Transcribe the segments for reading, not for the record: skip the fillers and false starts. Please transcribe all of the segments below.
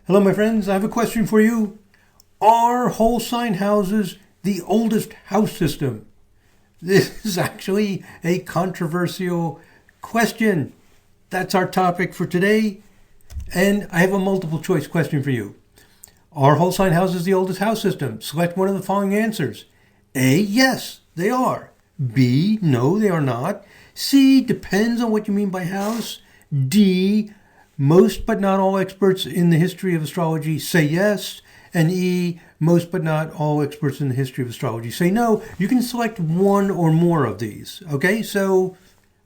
Hello, my friends. I have a question for you. Are whole sign houses the oldest house system? This is actually a controversial question. That's our topic for today. And I have a multiple choice question for you. Are whole sign houses the oldest house system? Select one of the following answers. A, yes, they are. B, no, they are not. C, depends on what you mean by house. D, most but not all experts in the history of astrology say yes. And E, most but not all experts in the history of astrology say no. You can select one or more of these. Okay, so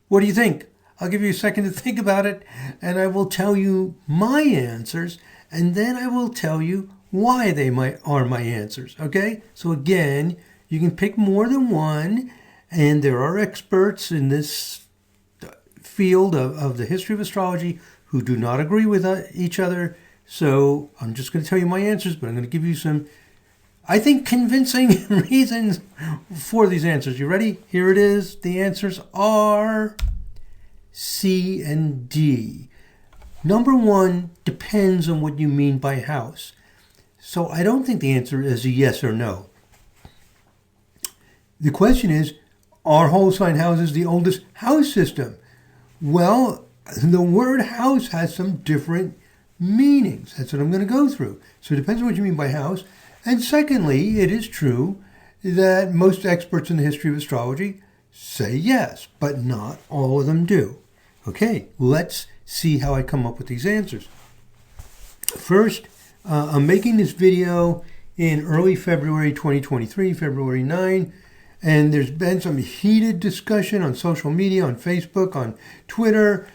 what do you think? I'll give you a second to think about it, and I will tell you my answers, and then I will tell you why they are my answers. Okay, so again, you can pick more than one, and there are experts in this field of the history of astrology who do not agree with each other. So I'm just going to tell you my answers, but I'm going to give you some, I think, convincing reasons for these answers. You ready? Here it is. The answers are C and D. Number one depends on what you mean by house. So I don't think the answer is a yes or no. The question is, are whole sign houses the oldest house system? Well, the word house has some different meanings. That's what I'm going to go through. So it depends on what you mean by house. And secondly, it is true that most experts in the history of astrology say yes, but not all of them do. Okay, let's see how I come up with these answers. First, I'm making this video in early February 2023, February 9, and there's been some heated discussion on social media, on Facebook, on Twitter.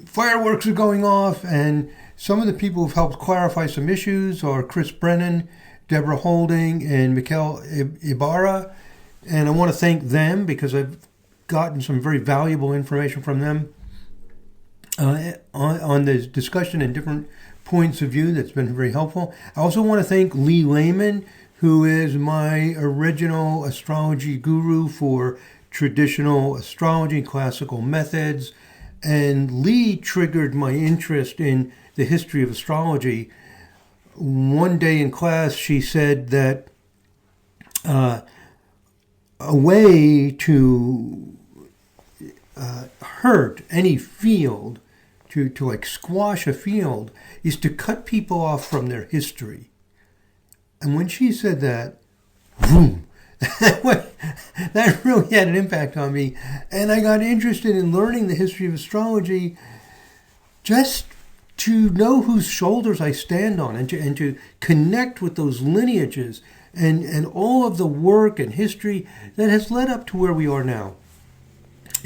Fireworks are going off, and some of the people who've helped clarify some issues are Chris Brennan, Deborah Holding, and Mikel Ibarra. And I want to thank them because I've gotten some very valuable information from them on the discussion and different points of view that's been very helpful. I also want to thank Lehman, who is my original astrology guru for traditional astrology, classical methods. And Lee triggered my interest in the history of astrology. One day in class, she said that a way to hurt any field, to like squash a field, is to cut people off from their history. And when she said that, boom, that really had an impact on me. And I got interested in learning the history of astrology just to know whose shoulders I stand on and to connect with those lineages and all of the work and history that has led up to where we are now.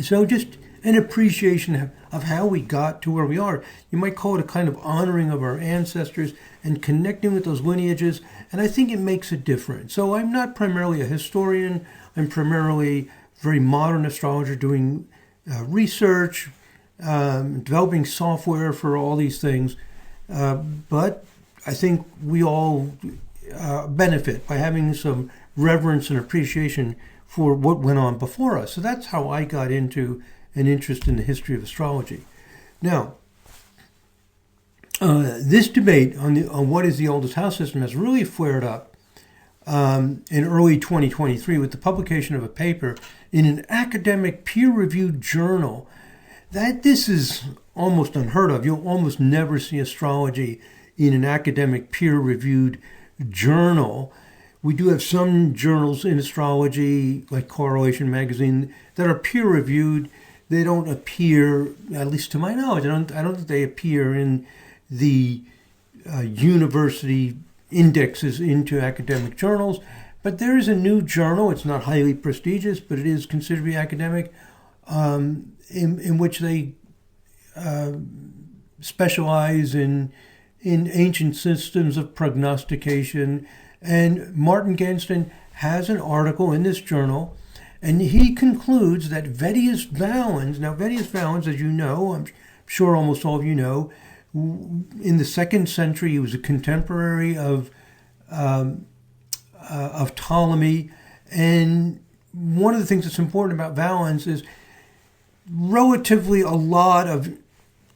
So just an appreciation of how we got to where we are. You might call it a kind of honoring of our ancestors and connecting with those lineages, and I think it makes a difference. So I'm not primarily a historian. I'm primarily a very modern astrologer doing research, developing software for all these things. But I think we all benefit by having some reverence and appreciation for what went on before us. So that's how I got into an interest in the history of astrology. Now, this debate on what is the oldest house system has really flared up in early 2023 with the publication of a paper in an academic peer-reviewed journal. This is almost unheard of. You'll almost never see astrology in an academic peer-reviewed journal. We do have some journals in astrology, like Correlation Magazine, that are peer-reviewed. They don't appear, at least to my knowledge, I don't think they appear in the university indexes into academic journals. But there is a new journal. It's not highly prestigious, but it is considered to be academic, in which they specialize in ancient systems of prognostication. And Martin Ganston has an article in this journal, and he concludes that Vettius Valens, now Vettius Valens, as you know, I'm sure almost all of you know, in the 2nd century, he was a contemporary of Ptolemy. And one of the things that's important about Valens is relatively a lot of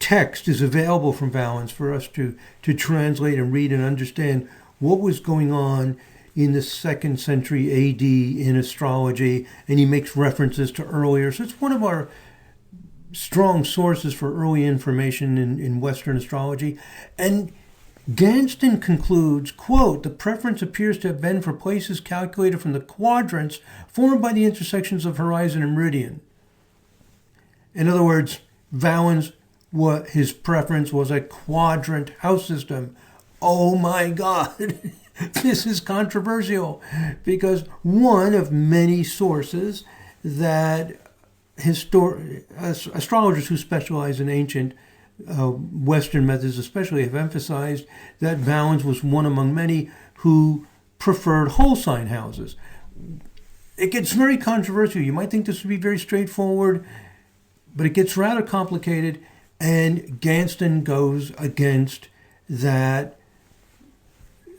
text is available from Valens for us to translate and read and understand what was going on in the 2nd century AD in astrology, and he makes references to earlier. So it's one of our strong sources for early information in Western astrology. And Ganston concludes, quote, the preference appears to have been for places calculated from the quadrants formed by the intersections of horizon and meridian. In other words, Valens, his preference was a quadrant house system. Oh my God, this is controversial, because one of many sources that astrologers who specialize in ancient Western methods especially have emphasized that Valens was one among many who preferred whole sign houses. It gets very controversial. You might think this would be very straightforward, but it gets rather complicated, and Ganston goes against that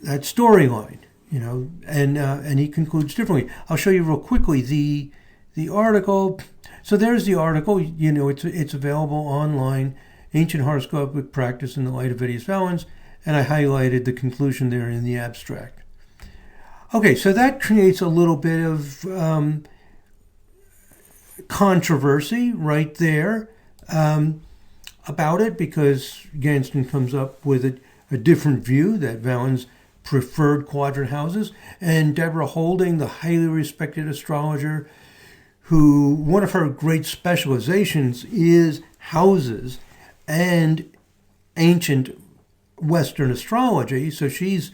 storyline, and he concludes differently. I'll show you real quickly the article. So there's the article. It's available online. Ancient Horoscopic Practice in the Light of Vidius Valens, and I highlighted the conclusion there in the abstract. Okay, so that creates a little bit of controversy right there about it, because Ganston comes up with a different view that Valens preferred quadrant houses, and Deborah Holding, the highly respected astrologer, who one of her great specializations is houses and ancient Western astrology. So she's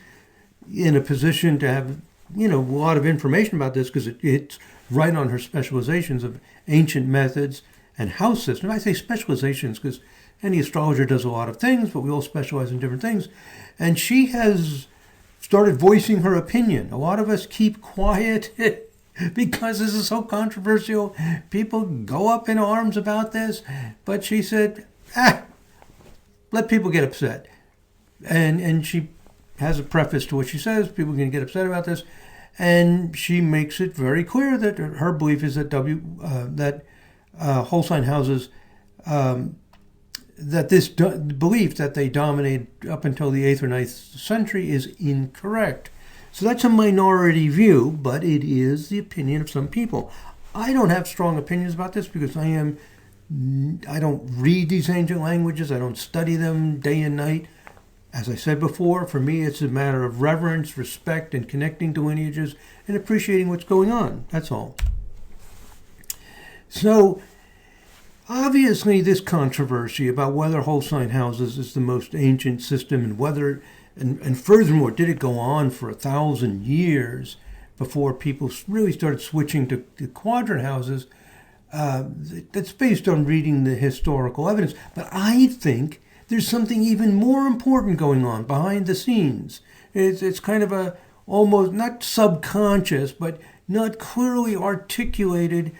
in a position to have, a lot of information about this, because it's right on her specializations of ancient methods and house system. I say specializations because any astrologer does a lot of things, but we all specialize in different things. And she has started voicing her opinion. A lot of us keep quiet because this is so controversial. People go up in arms about this. But she said, let people get upset. And she has a preface to what she says. People can get upset about this. And she makes it very clear that her belief is that whole sign houses, that this belief that they dominated up until the 8th or 9th century is incorrect. So that's a minority view, but it is the opinion of some people. I don't have strong opinions about this because I don't read these ancient languages. I don't study them day and night. As I said before, for me, it's a matter of reverence, respect, and connecting to lineages and appreciating what's going on. That's all. So, obviously, this controversy about whether whole sign houses is the most ancient system and whether, and furthermore, did it go on for 1,000 years before people really started switching to quadrant houses, that's based on reading the historical evidence. But I think there's something even more important going on behind the scenes. It's kind of a almost not subconscious, but not clearly articulated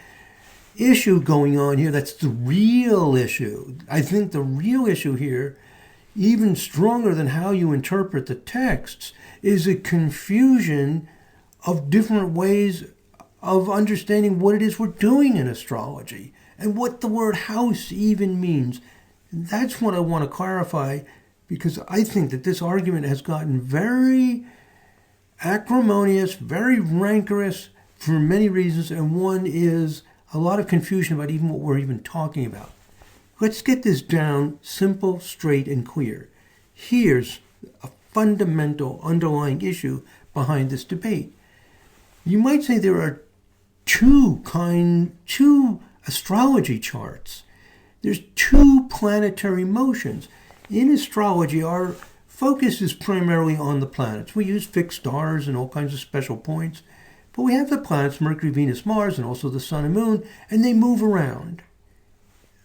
issue going on here. That's the real issue. I think the real issue here, even stronger than how you interpret the texts, is a confusion of different ways of understanding what it is we're doing in astrology and what the word house even means. That's what I want to clarify, because I think that this argument has gotten very acrimonious, very rancorous for many reasons, and one is a lot of confusion about even what we're even talking about. Let's get this down simple, straight, and clear. Here's a fundamental underlying issue behind this debate. You might say there are two astrology charts. There's two planetary motions. In astrology, our focus is primarily on the planets. We use fixed stars and all kinds of special points. But we have the planets, Mercury, Venus, Mars, and also the Sun and Moon, and they move around.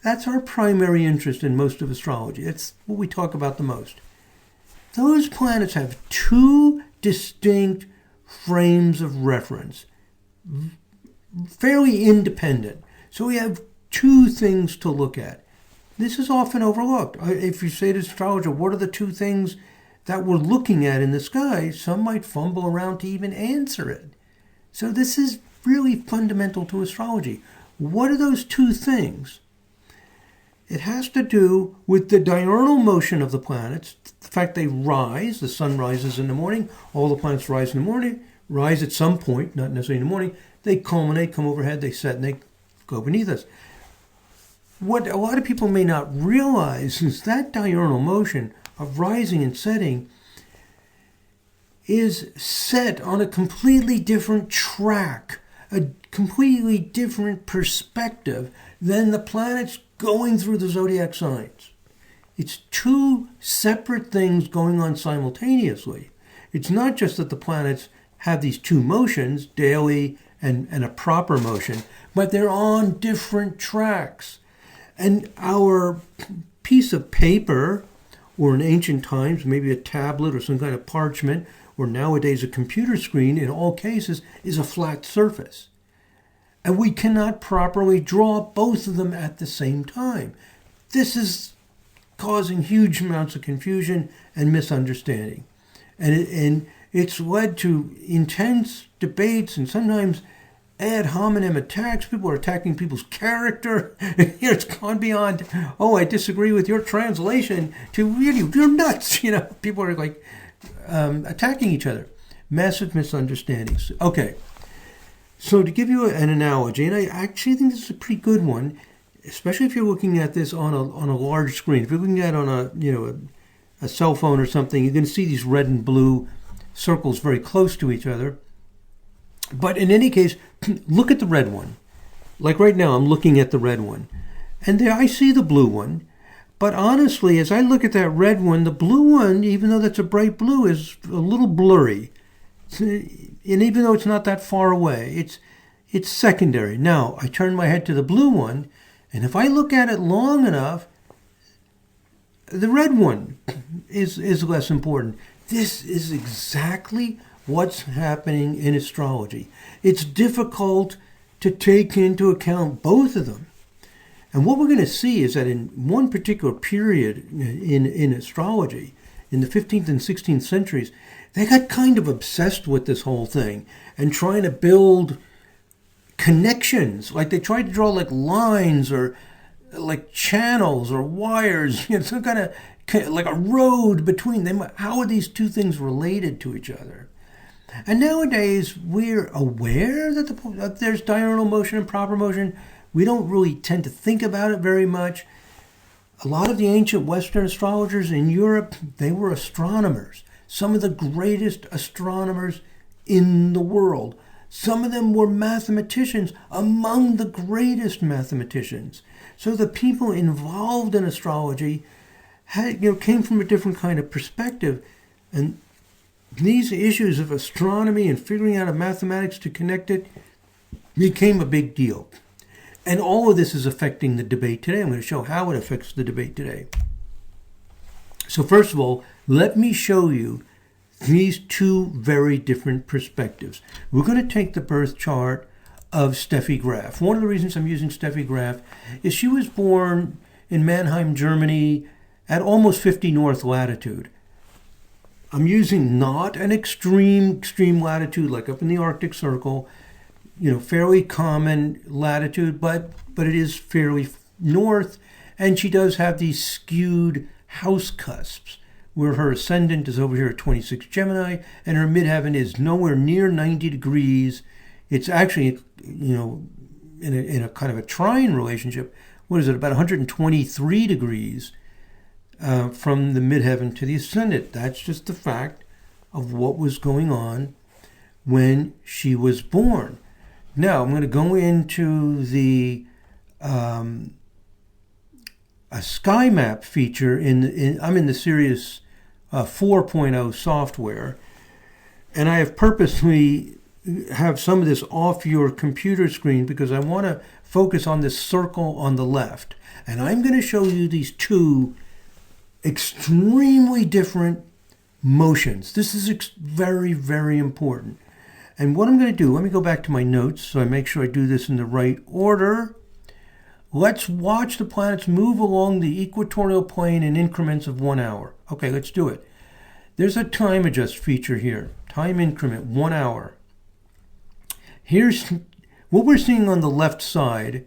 That's our primary interest in most of astrology. That's what we talk about the most. Those planets have two distinct frames of reference, fairly independent. So we have two things to look at. This is often overlooked. If you say to an astrologer, what are the two things that we're looking at in the sky? Some might fumble around to even answer it. So this is really fundamental to astrology. What are those two things? It has to do with the diurnal motion of the planets, the fact they rise. The sun rises in the morning. All the planets rise in the morning, rise at some point, not necessarily in the morning. They culminate, come overhead, they set, and they go beneath us. What a lot of people may not realize is that diurnal motion of rising and setting is set on a completely different track, a completely different perspective than the planets going through the zodiac signs. It's two separate things going on simultaneously. It's not just that the planets have these two motions, daily and a proper motion, but they're on different tracks. And our piece of paper, or in ancient times, maybe a tablet or some kind of parchment, or nowadays a computer screen, in all cases, is a flat surface. And we cannot properly draw both of them at the same time. This is causing huge amounts of confusion and misunderstanding. And it's led to intense debates and sometimes ad hominem attacks. People are attacking people's character. It's gone beyond, oh, I disagree with your translation, to really, you're nuts. People are like attacking each other. Massive misunderstandings. Okay. So to give you an analogy, and I actually think this is a pretty good one, especially if you're looking at this on a large screen. If you're looking at it on a cell phone or something, you're going to see these red and blue circles very close to each other. But in any case, look at the red one. Like right now, I'm looking at the red one. And there I see the blue one. But honestly, as I look at that red one, the blue one, even though that's a bright blue, is a little blurry. And even though it's not that far away, it's secondary. Now, I turn my head to the blue one, and if I look at it long enough, the red one is less important. This is exactly what's happening in astrology. It's difficult to take into account both of them. And what we're going to see is that in one particular period in astrology, in the 15th and 16th centuries, they got kind of obsessed with this whole thing and trying to build connections. Like they tried to draw like lines or like channels or wires, some kind of like a road between them. How are these two things related to each other? And nowadays we're aware that there's diurnal motion and proper motion. We don't really tend to think about it very much. A lot of the ancient Western astrologers in Europe, they were astronomers. Some of the greatest astronomers in the world. Some of them were mathematicians, among the greatest mathematicians. So the people involved in astrology came from a different kind of perspective. And these issues of astronomy and figuring out mathematics to connect it became a big deal. And all of this is affecting the debate today. I'm going to show how it affects the debate today. So first of all, let me show you these two very different perspectives. We're going to take the birth chart of Steffi Graf. One of the reasons I'm using Steffi Graf is she was born in Mannheim, Germany at almost 50 north latitude. I'm using not an extreme latitude like up in the Arctic Circle, fairly common latitude, but it is fairly north, and she does have these skewed house cusps, where her ascendant is over here at 26 Gemini, and her midheaven is nowhere near 90 degrees. It's actually, in a kind of a trine relationship, what is it, about 123 degrees from the midheaven to the ascendant. That's just the fact of what was going on when she was born. Now, I'm going to go into the a sky map feature. I'm in the Sirius 4.0 software, and I have purposely have some of this off your computer screen because I want to focus on this circle on the left. And I'm going to show you these two extremely different motions. This is very, very important. And what I'm going to do, let me go back to my notes so I make sure I do this in the right order. Let's watch the planets move along the equatorial plane in increments of 1 hour. Okay, let's do it. There's a time adjust feature here. Time increment, 1 hour. Here's what we're seeing on the left side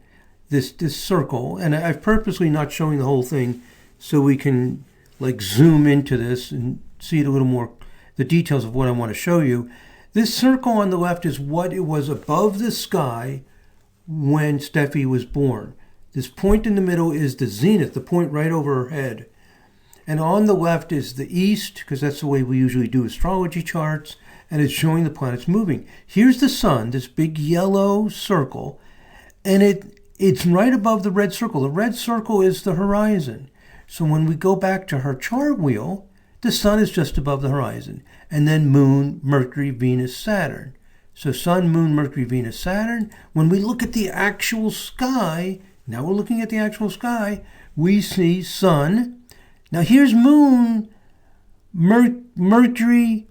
this circle, and I've purposely not showing the whole thing so we can like zoom into this and see it a little more, the details of what I want to show you. This circle on the left is what it was above the sky when Steffi was born. This point in the middle is the zenith, the point right over her head. And on the left is the east, because that's the way we usually do astrology charts, and it's showing the planets moving. Here's the sun, this big yellow circle, and it's right above the red circle. The red circle is the horizon. So when we go back to her chart wheel, the sun is just above the horizon. And then moon, Mercury, Venus, Saturn. So sun, moon, Mercury, Venus, Saturn. When we look at the actual sky, now we're looking at the actual sky, we see sun. Now here's moon, Mercury,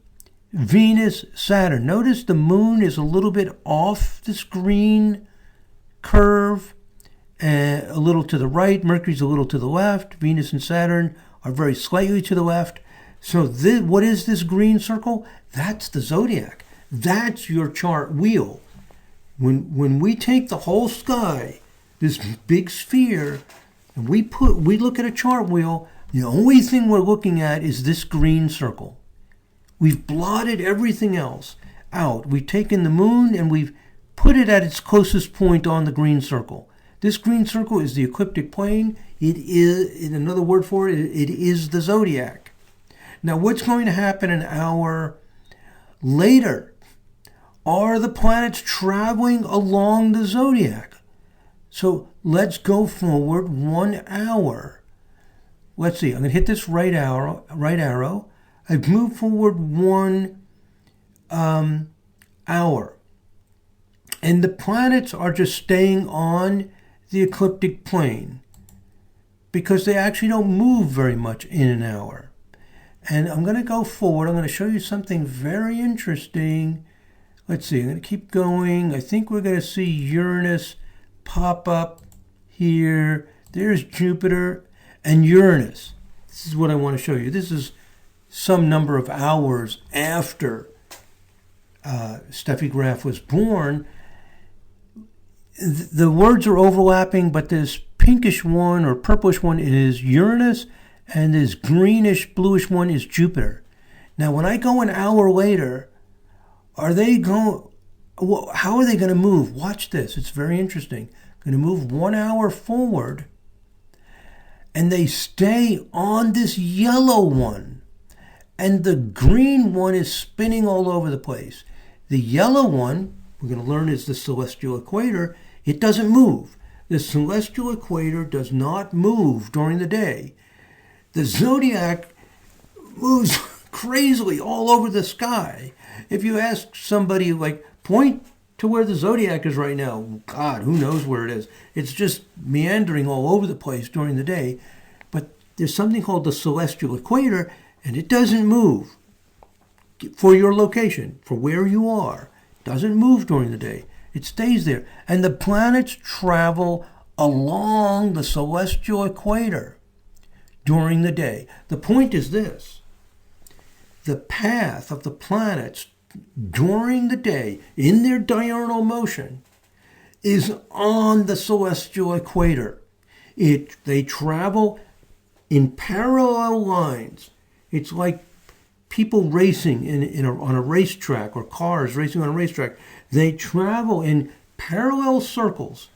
Venus, Saturn. Notice the moon is a little bit off this green curve, and a little to the right. Mercury's a little to the left. Venus and Saturn are very slightly to the left. So what is this green circle? That's the zodiac. That's your chart wheel. When we take the whole sky, this big sphere, and we look at a chart wheel, the only thing we're looking at is this green circle. We've blotted everything else out. We've taken the moon and we've put it at its closest point on the green circle. This green circle is the ecliptic plane. It is, in another word for it, it is the zodiac. Now, what's going to happen an hour later? Are the planets traveling along the zodiac? So let's go forward 1 hour. Let's see, I'm going to hit this right arrow. I've moved forward 1 hour. And the planets are just staying on the ecliptic plane because they actually don't move very much in an hour. And I'm going to go forward. I'm going to show you something very interesting. Let's see, I'm going to keep going. I think we're going to see Uranus pop up here. There's Jupiter and Uranus. This is what I want to show you. This is some number of hours after Steffi Graf was born. The words are overlapping, but this pinkish one or purplish one is Uranus, and this greenish bluish one is Jupiter. Now, when I go an hour later, how are they going to move? Watch this. It's very interesting. Going to move 1 hour forward, and they stay on this yellow one, and the green one is spinning all over the place. The yellow one, we're going to learn, is the celestial equator. It doesn't move. The celestial equator does not move during the day. The zodiac moves crazily all over the sky. If you ask somebody, like, point to where the zodiac is right now, God, who knows where it is. It's just meandering all over the place during the day. But there's something called the celestial equator, and it doesn't move for your location, for where you are. It doesn't move during the day. It stays there. And the planets travel along the celestial equator during the day. The point is this. The path of the planets during the day in their diurnal motion is on the celestial equator. They travel in parallel lines. It's like people racing on a racetrack, or cars racing on a racetrack. They travel in parallel circles.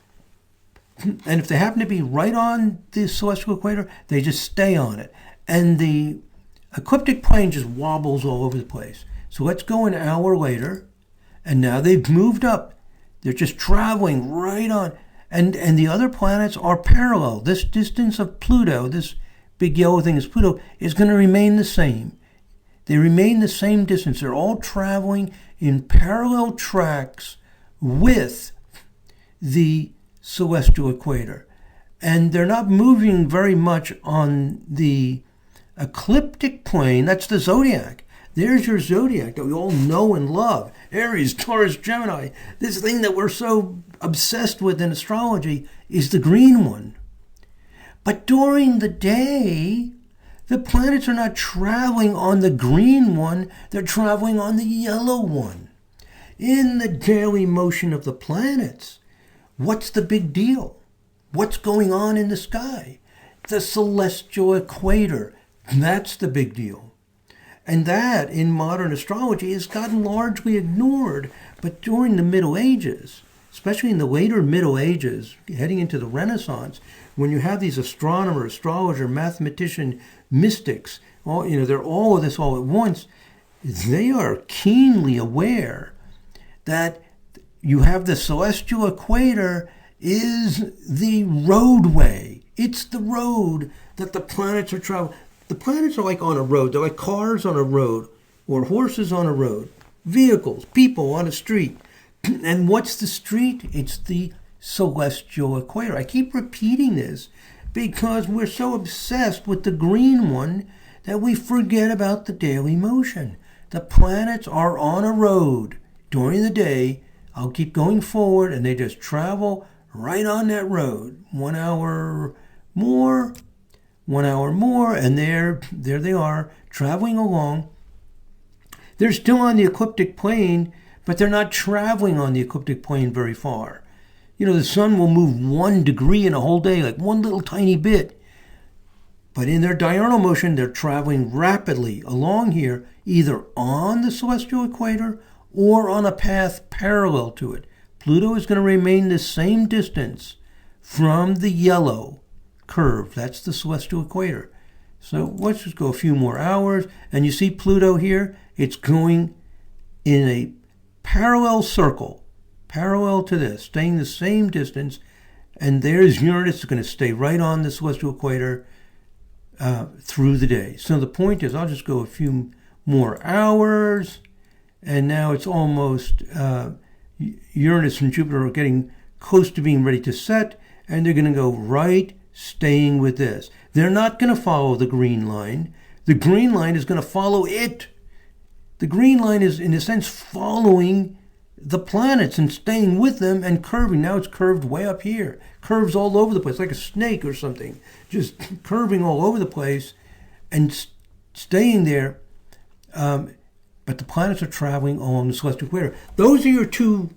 And if they happen to be right on the celestial equator, they just stay on it. And the ecliptic plane just wobbles all over the place. So let's go an hour later, and now they've moved up. They're just traveling right on. And the other planets are parallel. This distance of Pluto, this big yellow thing is Pluto, is going to remain the same. They remain the same distance. They're all traveling in parallel tracks with the celestial equator. And they're not moving very much on the ecliptic plane. That's the zodiac. There's your zodiac that we all know and love. Aries, Taurus, Gemini. This thing that we're so obsessed with in astrology is the green one. But during the day, the planets are not traveling on the green one. They're traveling on the yellow one. In the daily motion of the planets, what's the big deal? what's going on in the sky. The celestial equator, that's the big deal. And that, in modern astrology, has gotten largely ignored. But during the Middle Ages, especially in the later Middle Ages, heading into the Renaissance, when you have these astronomer, astrologer, mathematician, mystics, they're all of this all at once, they are keenly aware that you have the celestial equator is the roadway. It's the road that the planets are traveling. The planets are like on a road. They're like cars on a road or horses on a road, vehicles, people on a street. And what's the street? It's the celestial equator. I keep repeating this because we're so obsessed with the green one that we forget about the daily motion. The planets are on a road during the day. I'll keep going forward and they just travel right on that road. 1 hour more, 1 hour more, and there they are traveling along. They're still on the ecliptic plane, but they're not traveling on the ecliptic plane very far. The sun will move 1 degree in a whole day, like one little tiny bit. But in their diurnal motion, they're traveling rapidly along here, either on the celestial equator or on a path parallel to it. Pluto is going to remain the same distance from the yellow curve. That's the celestial equator. So let's just go a few more hours. And you see Pluto here? It's going in a parallel circle, parallel to this, staying the same distance. And there's Uranus. It's going to stay right on the celestial equator through the day. So the point is, I'll just go a few more hours. And now it's almost Uranus and Jupiter are getting close to being ready to set. And they're going to go right, staying with this. They're not going to follow the green line. The green line is going to follow it. The green line is, in a sense, following the planets and staying with them and curving. Now it's curved way up here. Curves all over the place, like a snake or something. Just curving all over the place and staying there. But the planets are traveling along the celestial equator. Those are your two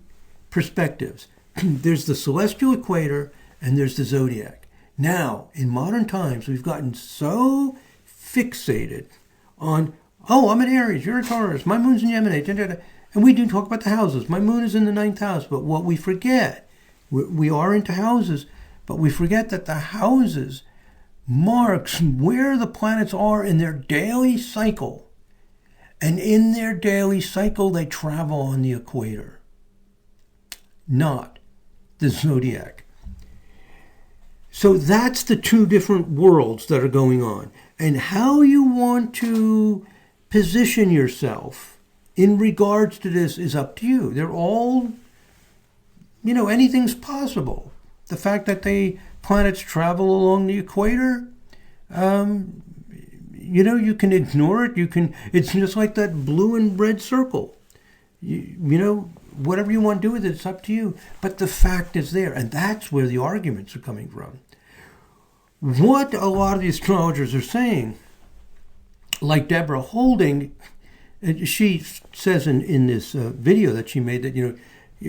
perspectives. There's the celestial equator and there's the zodiac. Now, in modern times, we've gotten so fixated on, I'm an Aries, you're a Taurus, my moon's in Gemini, and we do talk about the houses. My moon is in the 9th house, but what we forget, we are into houses, but we forget that the houses marks where the planets are in their daily cycle. And in their daily cycle, they travel on the equator, not the zodiac. So that's the two different worlds that are going on. And how you want to position yourself in regards to this is up to you. They're all, anything's possible. The fact that the planets travel along the equator, you can ignore it. It's just like that blue and red circle. Whatever you want to do with it, it's up to you. But the fact is there, and that's where the arguments are coming from. What a lot of the astrologers are saying, like Deborah Holding, she says in this video that she made that,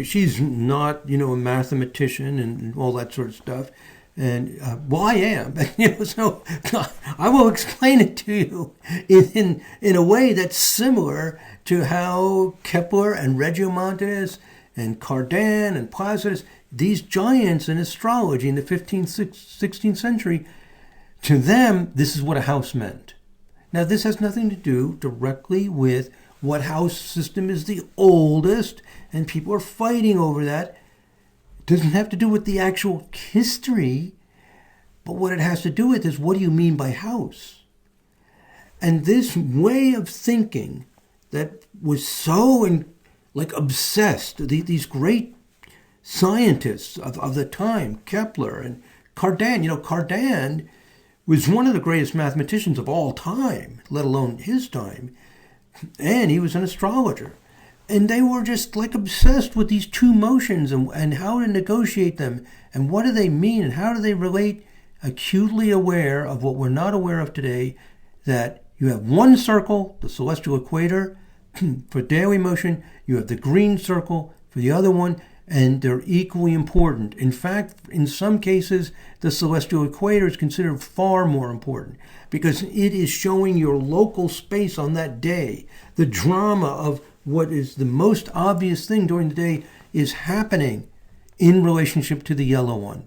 she's not, a mathematician and all that sort of stuff. And, I am. So I will explain it to you in a way that's similar to how Kepler and Regiomontanus and Cardan and Placidus, these giants in astrology in the 15th, 16th century, to them, this is what a house meant. Now, this has nothing to do directly with what house system is the oldest, and people are fighting over that. It doesn't have to do with the actual history, but what it has to do with is, what do you mean by house? And this way of thinking that was so obsessed, these great scientists of the time, Kepler and Cardan. Cardan was one of the greatest mathematicians of all time, let alone his time. And he was an astrologer. And they were just obsessed with these two motions and how to negotiate them and what do they mean and how do they relate, acutely aware of what we're not aware of today, that you have one circle, the celestial equator, for daily motion. You have the green circle for the other one. and they're equally important. In fact, in some cases, the celestial equator is considered far more important because it is showing your local space on that day. The drama of what is the most obvious thing during the day is happening in relationship to the yellow one.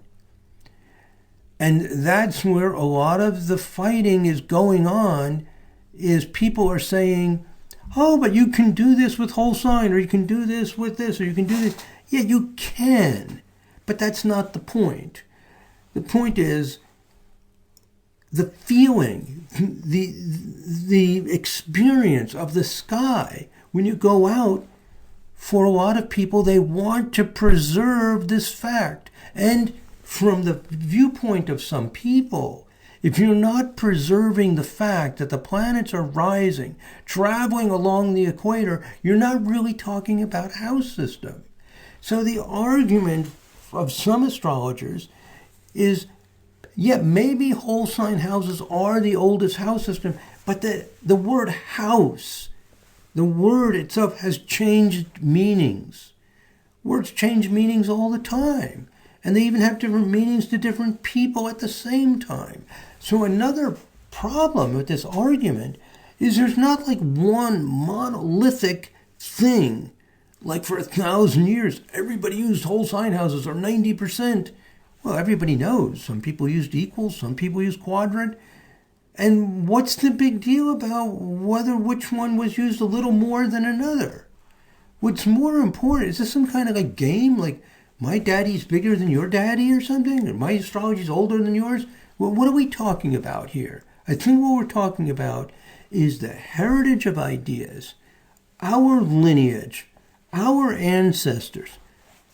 And that's where a lot of the fighting is going on, is people are saying, oh, but you can do this with whole sign, or you can do this with this, or you can do this. Yeah, you can, but that's not the point. The point is the feeling, the experience of the sky. When you go out, for a lot of people, they want to preserve this fact. And from the viewpoint of some people, if you're not preserving the fact that the planets are rising, traveling along the equator, you're not really talking about house system. So the argument of some astrologers is, yeah, maybe whole sign houses are the oldest house system, but the word house, the word itself has changed meanings. Words change meanings all the time. And they even have different meanings to different people at the same time. So another problem with this argument is there's not like one monolithic thing. Like for 1,000 years, everybody used whole sign houses, or 90%. Well, everybody knows. Some people used equals, some people used quadrant. And what's the big deal about which one was used a little more than another? What's more important, is this some kind of a game? Like, my daddy's bigger than your daddy or something? Or my astrology's older than yours? Well, what are we talking about here? I think what we're talking about is the heritage of ideas, our lineage, our ancestors,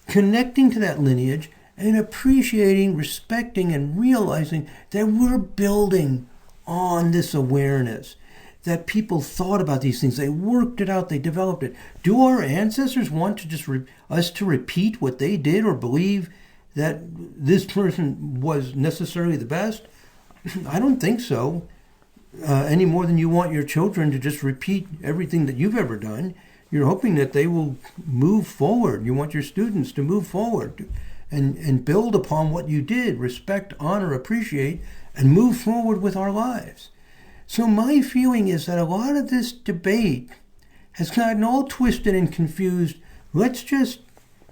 connecting to that lineage and appreciating, respecting, and realizing that we're building on this awareness, that people thought about these things, they worked it out, they developed it. Do our ancestors want to just us to repeat what they did, or believe that this person was necessarily the best? I don't think so. Any more than you want your children to just repeat everything that you've ever done. You're hoping that they will move forward. You want your students to move forward and build upon what you did, respect, honor, appreciate, and move forward with our lives. So my feeling is that a lot of this debate has gotten all twisted and confused. Let's just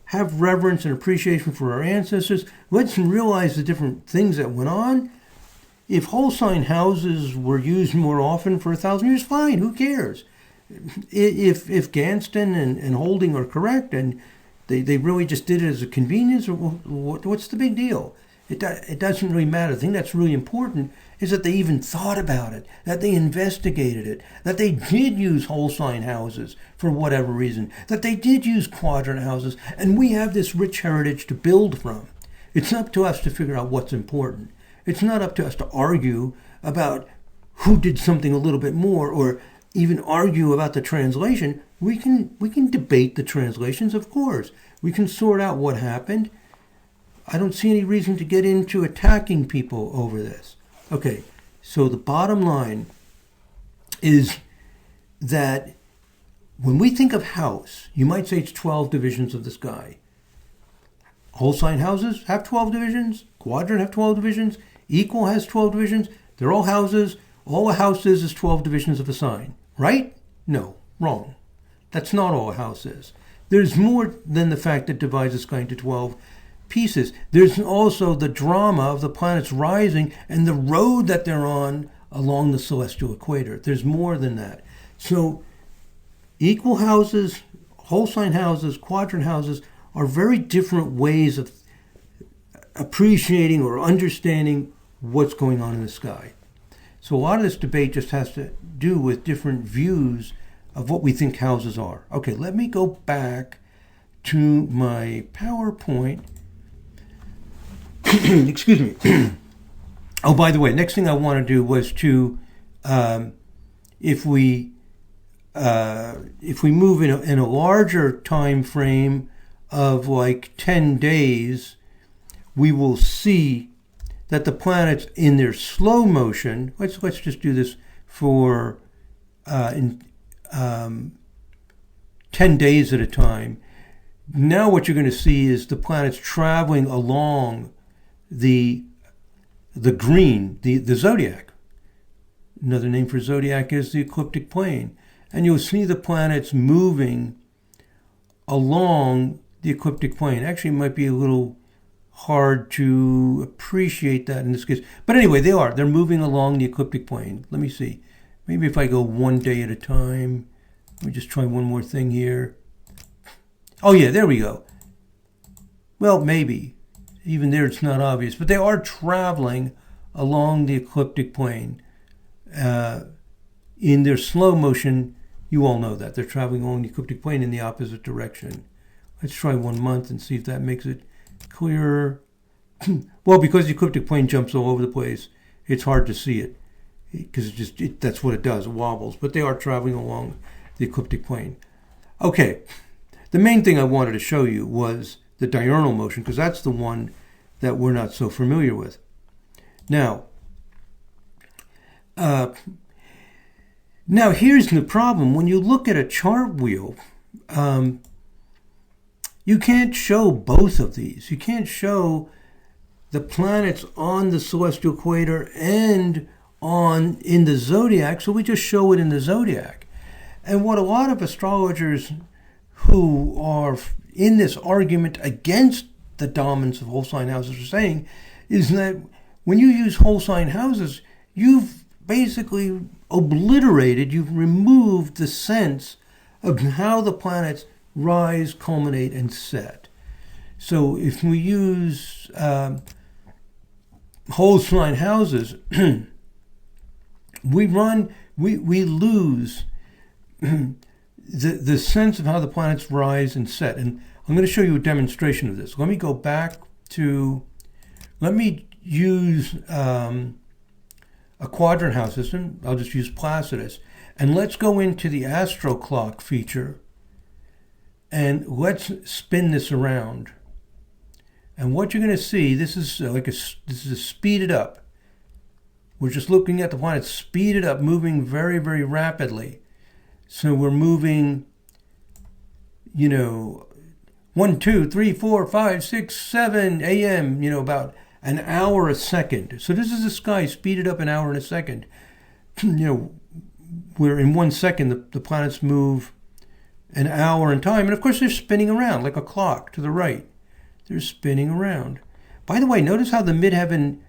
have reverence and appreciation for our ancestors. Let's realize the different things that went on. If whole sign houses were used more often for 1,000 years, fine, who cares? If Ganston and Holding are correct, and they really just did it as a convenience, what's the big deal? It doesn't really matter. The thing that's really important is that they even thought about it, that they investigated it, that they did use whole sign houses for whatever reason, that they did use quadrant houses, and we have this rich heritage to build from. It's up to us to figure out what's important. It's not up to us to argue about who did something a little bit more, or even argue about the translation. We can debate the translations, of course. We can sort out what happened. I don't see any reason to get into attacking people over this. Okay, so the bottom line is that when we think of house, you might say it's 12 divisions of the sky. Whole sign houses have 12 divisions. Quadrant have 12 divisions. Equal has 12 divisions. They're all houses. All a house is 12 divisions of a sign. Right? No, wrong. That's not all a house is. There's more than the fact that divides the sky into 12 pieces. There's also the drama of the planets rising and the road that they're on along the celestial equator. There's more than that. So equal houses, whole sign houses, quadrant houses are very different ways of appreciating or understanding what's going on in the sky. So a lot of this debate just has to do with different views of what we think houses are. Okay, let me go back to my PowerPoint. Excuse me. Oh, by the way, next thing I want to do was to, if we move in a larger time frame of like 10 days, we will see that the planets in their slow motion. Let's just do this for 10 days at a time. Now what you're going to see is the planets traveling along the green, the zodiac. Another name for zodiac is the ecliptic plane. And you'll see the planets moving along the ecliptic plane. Actually, it might be a little hard to appreciate that in this case. But anyway, they are. They're moving along the ecliptic plane. Let me see. Maybe if I go one day at a time. Let me just try one more thing here. Oh, yeah, there we go. Well, maybe. Even there, it's not obvious. But they are traveling along the ecliptic plane. In their slow motion, you all know that. They're traveling along the ecliptic plane in the opposite direction. Let's try 1 month and see if that makes it clearer. Well, because the ecliptic plane jumps all over the place, it's hard to see it. Because that's what it does, it wobbles. But they are traveling along the ecliptic plane. Okay, the main thing I wanted to show you was the diurnal motion, because that's the one that we're not so familiar with. Now here's the problem. When you look at a chart wheel, you can't show both of these. You can't show the planets on the celestial equator and in the zodiac, so we just show it in the zodiac. And what a lot of astrologers who are in this argument against the dominance of whole sign houses are saying is that when you use whole sign houses, you've basically you've removed the sense of how the planets rise, culminate, and set. So if we use whole sign houses, we lose the sense of how the planets rise and set. And I'm going to show you a demonstration of this. Let me go back to, let me use a quadrant house system. I'll just use Placidus. And let's go into the astro clock feature and let's spin this around. And what you're going to see, this is speeded up. We're just looking at the planets speeded up, moving very, very rapidly. So we're moving, 1, 2, 3, 4, 5, 6, 7 a.m., about an hour a second. So this is the sky speeded up an hour and a second. Where in 1 second the planets move an hour in time. And of course they're spinning around like a clock to the right. They're spinning around. By the way, notice how the midheaven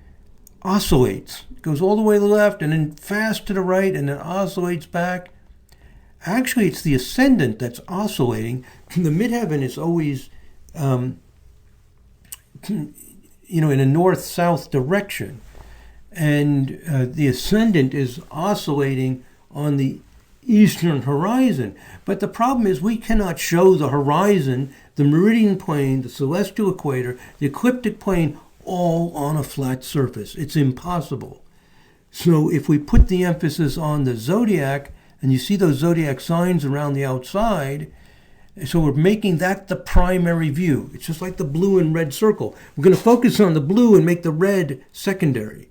oscillates. It goes all the way to the left and then fast to the right and then oscillates back. Actually, it's the ascendant that's oscillating. The midheaven is always, in a north-south direction. And the ascendant is oscillating on the eastern horizon. But the problem is we cannot show the horizon, the meridian plane, the celestial equator, the ecliptic plane, all on a flat surface. It's impossible. So if we put the emphasis on the zodiac, and you see those zodiac signs around the outside, so we're making that the primary view. It's just like the blue and red circle. We're going to focus on the blue and make the red secondary.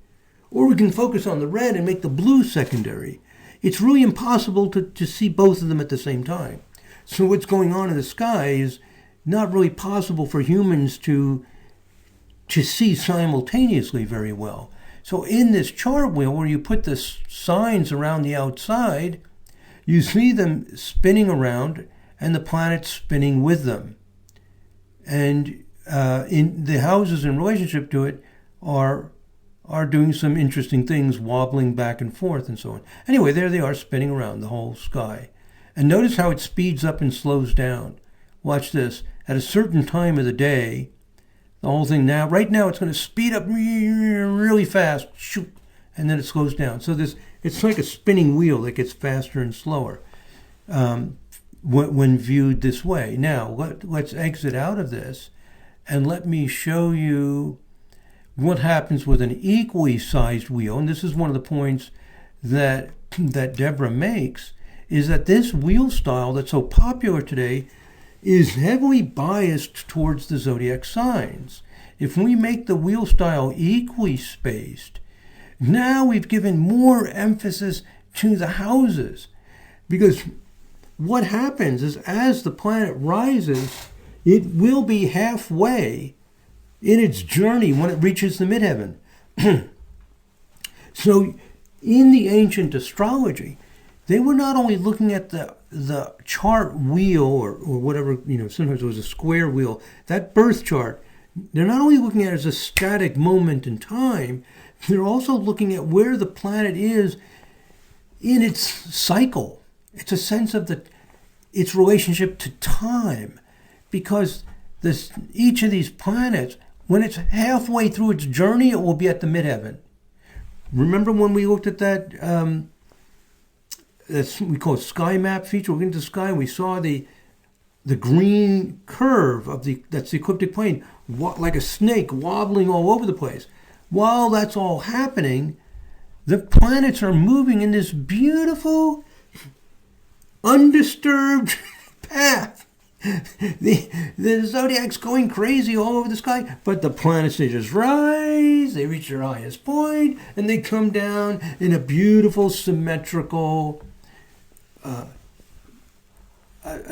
Or we can focus on the red and make the blue secondary. It's really impossible to see both of them at the same time. So what's going on in the sky is not really possible for humans to see simultaneously very well. So in this chart wheel where you put the signs around the outside, you see them spinning around and the planets spinning with them. And in the houses in relationship to it are doing some interesting things, wobbling back and forth and so on. Anyway, there they are spinning around the whole sky. And notice how it speeds up and slows down. Watch this. At a certain time of the day, the whole thing right now it's going to speed up really fast, shoot, and then it slows down. So it's like a spinning wheel that gets faster and slower when viewed this way. Now, let's exit out of this and let me show you what happens with an equally sized wheel. And this is one of the points that Deborah makes, is that this wheel style that's so popular today is heavily biased towards the zodiac signs. If we make the wheel style equally spaced, now we've given more emphasis to the houses. Because what happens is as the planet rises, it will be halfway in its journey when it reaches the midheaven. So in the ancient astrology, they were not only looking at the chart wheel or whatever, sometimes it was a square wheel, that birth chart. They're not only looking at it as a static moment in time, they're also looking at where the planet is in its cycle. It's a sense of its relationship to time, because each of these planets, when it's halfway through its journey, it will be at the midheaven. Remember when we looked at that, we call it sky map feature? We went into the sky and we saw the green curve that's the ecliptic plane, like a snake wobbling all over the place. While that's all happening, the planets are moving in this beautiful, undisturbed path. The zodiac's going crazy all over the sky, but the planets, they just rise, they reach their highest point, and they come down in a beautiful, symmetrical,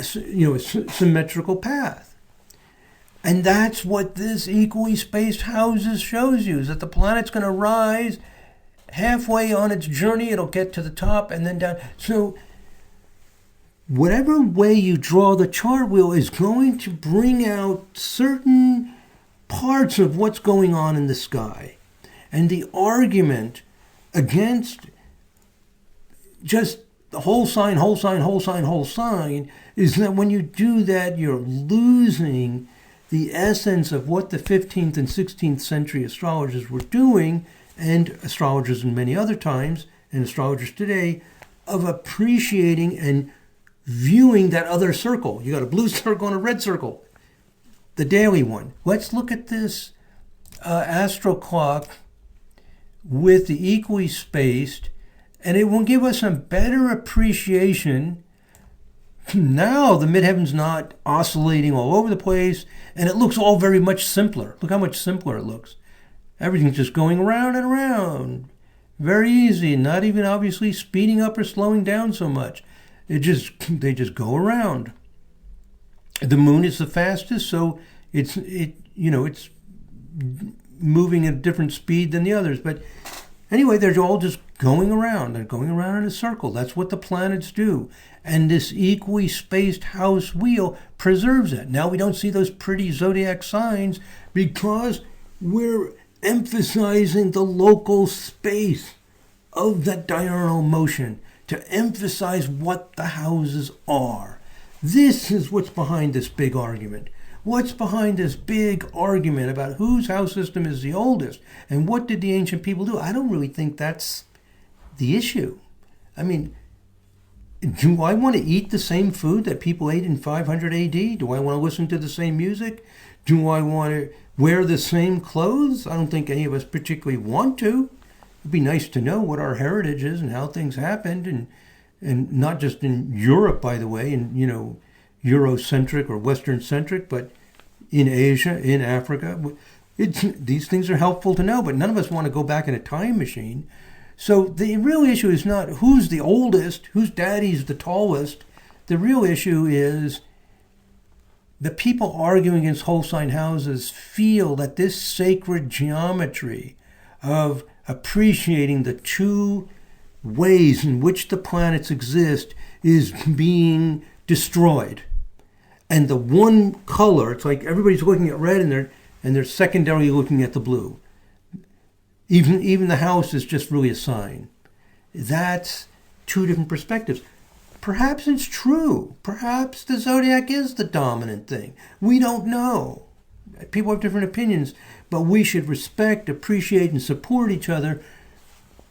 symmetrical path. And that's what this equally spaced houses shows you, is that the planet's going to rise halfway on its journey, it'll get to the top and then down. So whatever way you draw the chart wheel is going to bring out certain parts of what's going on in the sky. And the argument against just the whole sign is that when you do that, you're losing the essence of what the 15th and 16th century astrologers were doing, and astrologers in many other times, and astrologers today, of appreciating and viewing that other circle. You got a blue circle and a red circle, the daily one. Let's look at this astro clock with the equally spaced, and it will give us a better appreciation. Now the midheaven's not oscillating all over the place, and it looks all very much simpler. Look how much simpler it looks. Everything's just going around and around. Very easy, not even obviously speeding up or slowing down so much. They just go around. The moon is the fastest, so it's moving at a different speed than the others. But anyway, they're all just going around. They're going around in a circle. That's what the planets do. And this equally spaced house wheel preserves it. Now we don't see those pretty zodiac signs because we're emphasizing the local space of that diurnal motion to emphasize what the houses are. This is what's behind this big argument. What's behind this big argument about whose house system is the oldest and what did the ancient people do? I don't really think that's the issue. I mean, do I want to eat the same food that people ate in 500 AD? Do I want to listen to the same music? Do I want to wear the same clothes? I don't think any of us particularly want to. It'd be nice to know what our heritage is and how things happened, and not just in Europe, by the way, and Eurocentric or Western-centric, but in Asia, in Africa. These things are helpful to know, but none of us want to go back in a time machine. So the real issue is not who's the oldest, whose daddy's the tallest. The real issue is the people arguing against whole sign houses feel that this sacred geometry of appreciating the two ways in which the planets exist is being destroyed. And the one color, it's like everybody's looking at red and they're secondarily looking at the blue. Even the house is just really a sign. That's two different perspectives. Perhaps it's true. Perhaps the zodiac is the dominant thing. We don't know. People have different opinions, but we should respect, appreciate, and support each other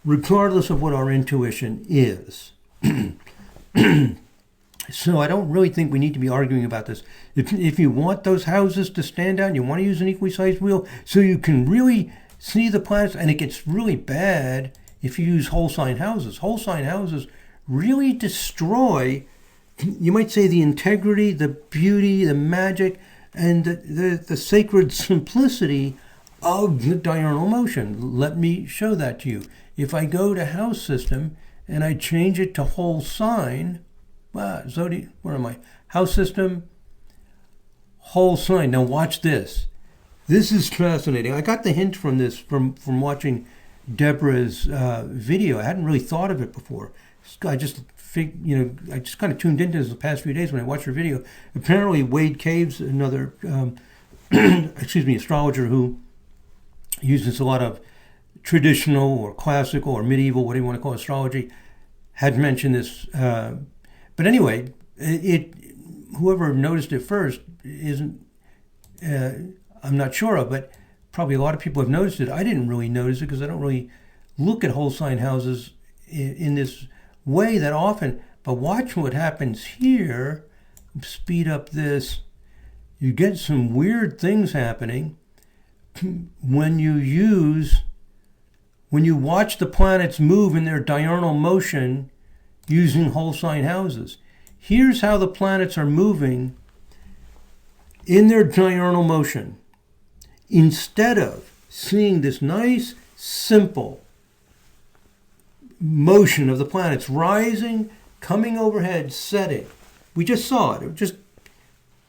regardless of what our intuition is. So I don't really think we need to be arguing about this. If you want those houses to stand out, you want to use an equally sized wheel so you can really see the planets, and it gets really bad if you use whole sign houses. Whole sign houses really destroy, you might say, the integrity, the beauty, the magic, and the sacred simplicity of the diurnal motion. Let me show that to you. If I go to house system and I change it to whole sign, house system, whole sign. Now watch this. This is fascinating. I got the hint from this from watching Deborah's video. I hadn't really thought of it before. I just I just kind of tuned into this the past few days when I watched her video. Apparently, Wade Caves, another astrologer who uses a lot of traditional or classical or medieval, whatever you want to call astrology, had mentioned this. But anyway, whoever noticed it first isn't. I'm not sure of, but probably a lot of people have noticed it. I didn't really notice it because I don't really look at whole sign houses in this way that often. But watch what happens here. Speed up this. You get some weird things happening when you watch the planets move in their diurnal motion using whole sign houses. Here's how the planets are moving in their diurnal motion. Instead of seeing this nice, simple motion of the planets rising, coming overhead, setting. We just saw it. Just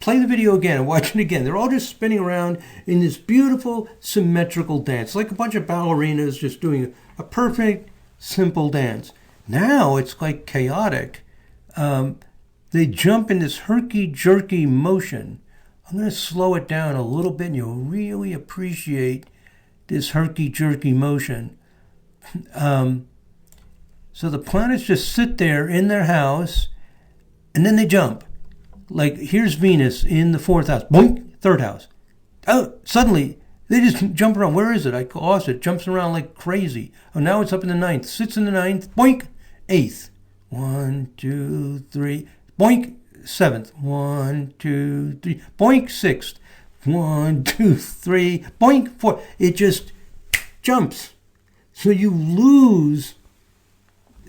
play the video again and watch it again. They're all just spinning around in this beautiful, symmetrical dance, like a bunch of ballerinas just doing a perfect, simple dance. Now it's like chaotic. They jump in this herky-jerky motion. I'm going to slow it down a little bit and you'll really appreciate this herky-jerky motion. So the planets just sit there in their house and then they jump. Like here's Venus in the 4th house. Boink, 3rd house. Oh, suddenly they just jump around. Where is it? I lost it. Jumps around like crazy. Oh, now it's up in the 9th. Sits in the 9th. Boink, 8th. 1, 2, 3. Boink, 7th. 1, 2, 3. Boink, 6th. 1, 2, 3. Boink, 4. It just jumps. So you lose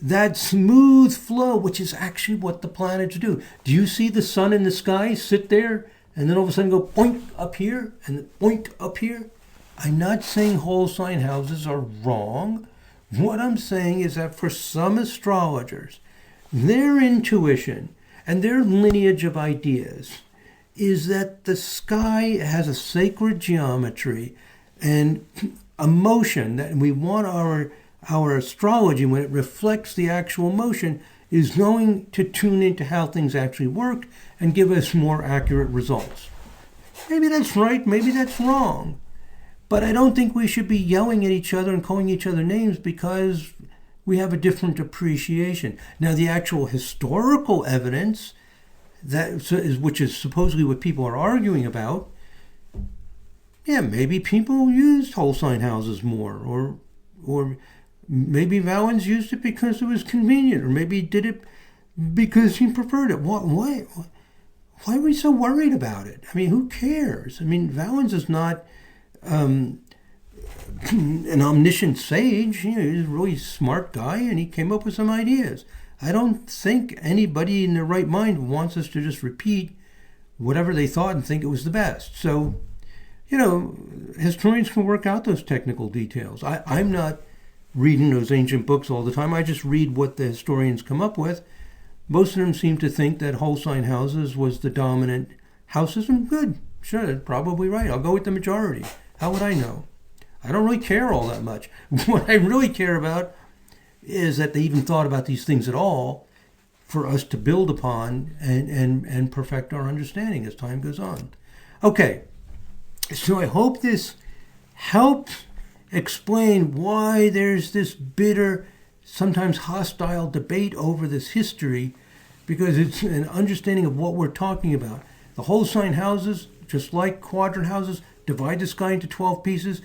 that smooth flow, which is actually what the planets do. Do you see the sun in the sky sit there and then all of a sudden go boink up here and then boink up here? I'm not saying whole sign houses are wrong. What I'm saying is that for some astrologers, their intuition and their lineage of ideas is that the sky has a sacred geometry and a motion that we want our astrology, when it reflects the actual motion, is going to tune into how things actually work and give us more accurate results. Maybe that's right, maybe that's wrong. But I don't think we should be yelling at each other and calling each other names because we have a different appreciation. Now, the actual historical evidence, which is supposedly what people are arguing about, yeah, maybe people used whole sign houses more, or maybe Valens used it because it was convenient, or maybe he did it because he preferred it. Why are we so worried about it? I mean, who cares? I mean, Valens is not an omniscient sage. He's a really smart guy, and he came up with some ideas. I don't think anybody in their right mind wants us to just repeat whatever they thought and think it was the best. So, historians can work out those technical details. I'm not reading those ancient books all the time. I just read what the historians come up with. Most of them seem to think that whole sign houses was the dominant house system. Good. Sure, that's probably right. I'll go with the majority. How would I know? I don't really care all that much. What I really care about is that they even thought about these things at all for us to build upon and perfect our understanding as time goes on. Okay, so I hope this helps explain why there's this bitter, sometimes hostile debate over this history, because it's an understanding of what we're talking about. The whole sign houses, just like quadrant houses, divide the sky into 12 pieces,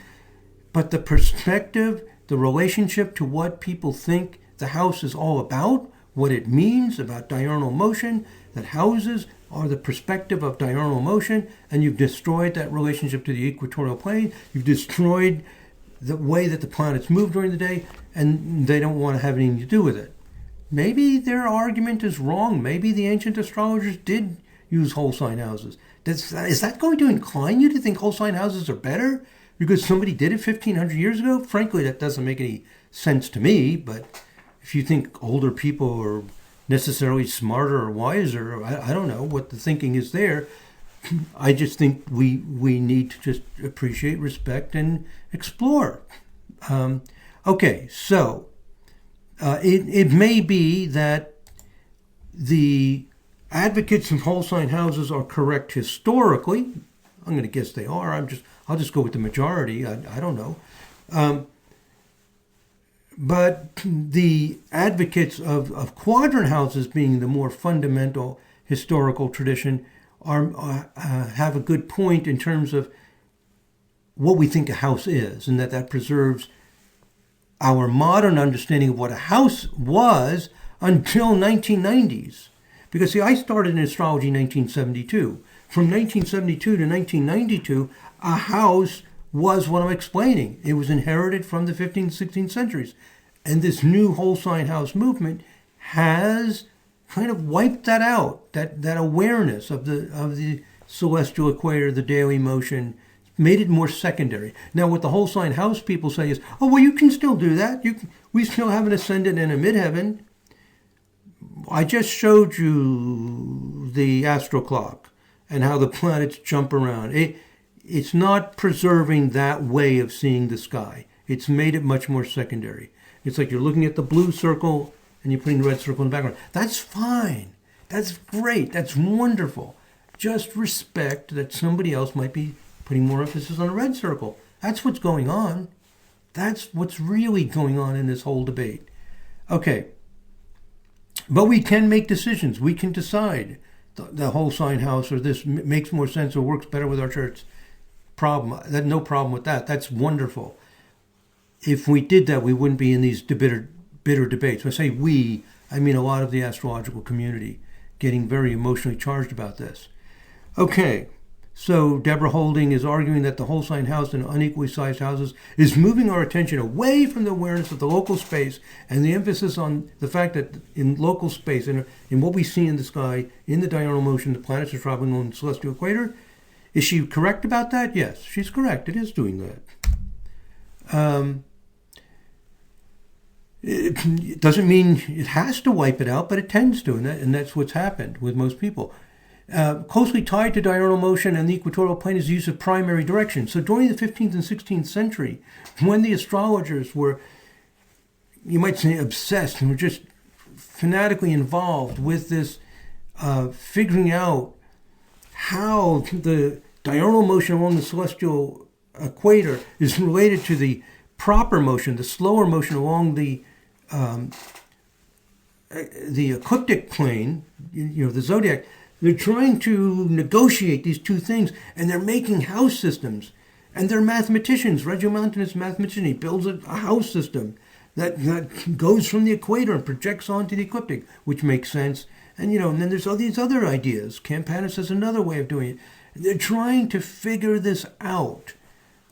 but the perspective, the relationship to what people think the house is all about, what it means about diurnal motion, that houses are the perspective of diurnal motion, and you've destroyed that relationship to the equatorial plane. You've destroyed the way that the planets move during the day, and they don't want to have anything to do with it. Maybe their argument is wrong. Maybe the ancient astrologers did use whole sign houses. Is that going to incline you to think whole sign houses are better because somebody did it 1,500 years ago? Frankly, that doesn't make any sense to me, but if you think older people are necessarily smarter or wiser, I don't know what the thinking is there. I just think we need to just appreciate, respect, and explore. Okay, so it may be that the advocates of whole sign houses are correct historically. I'm going to guess they are. I'll just go with the majority. I don't know. But the advocates of quadrant houses, being the more fundamental historical tradition, have a good point in terms of what we think a house is, and that preserves our modern understanding of what a house was until 1990s. Because, see, I started in astrology in 1972. From 1972 to 1992, a house was what I'm explaining. It was inherited from the 15th and 16th centuries. And this new whole sign house movement has kind of wiped that out, that awareness of the celestial equator, the daily motion, made it more secondary. Now, what the whole sign house people say is, oh, well, you can still do that. We still have an ascendant and a midheaven. I just showed you the astro clock and how the planets jump around. It's not preserving that way of seeing the sky. It's made it much more secondary. It's like you're looking at the blue circle and you're putting the red circle in the background. That's fine. That's great. That's wonderful. Just respect that somebody else might be putting more emphasis on a red circle. That's what's going on. That's what's really going on in this whole debate. Okay. But we can make decisions. We can decide the whole sign house or this makes more sense or works better with our charts. No problem with that. That's wonderful. If we did that, we wouldn't be in these bitter debates. When I say we, I mean a lot of the astrological community getting very emotionally charged about this. Okay, so Deborah Holding is arguing that the whole sign house and unequally sized houses is moving our attention away from the awareness of the local space and the emphasis on the fact that in local space and in what we see in the sky, in the diurnal motion, the planets are traveling on the celestial equator. Is she correct about that? Yes, she's correct. It is doing that. It doesn't mean it has to wipe it out, but it tends to, and that's what's happened with most people. Closely tied to diurnal motion and the equatorial plane is the use of primary direction. So during the 15th and 16th century, when the astrologers were, you might say, obsessed and were just fanatically involved with this figuring out how the diurnal motion along the celestial equator is related to the proper motion, the slower motion along the ecliptic plane, the zodiac. They're trying to negotiate these two things, and they're making house systems. And they're mathematicians. Regiomontanus mathematician, he builds a house system that goes from the equator and projects onto the ecliptic, which makes sense. And and then there's all these other ideas. Campanus has another way of doing it. They're trying to figure this out.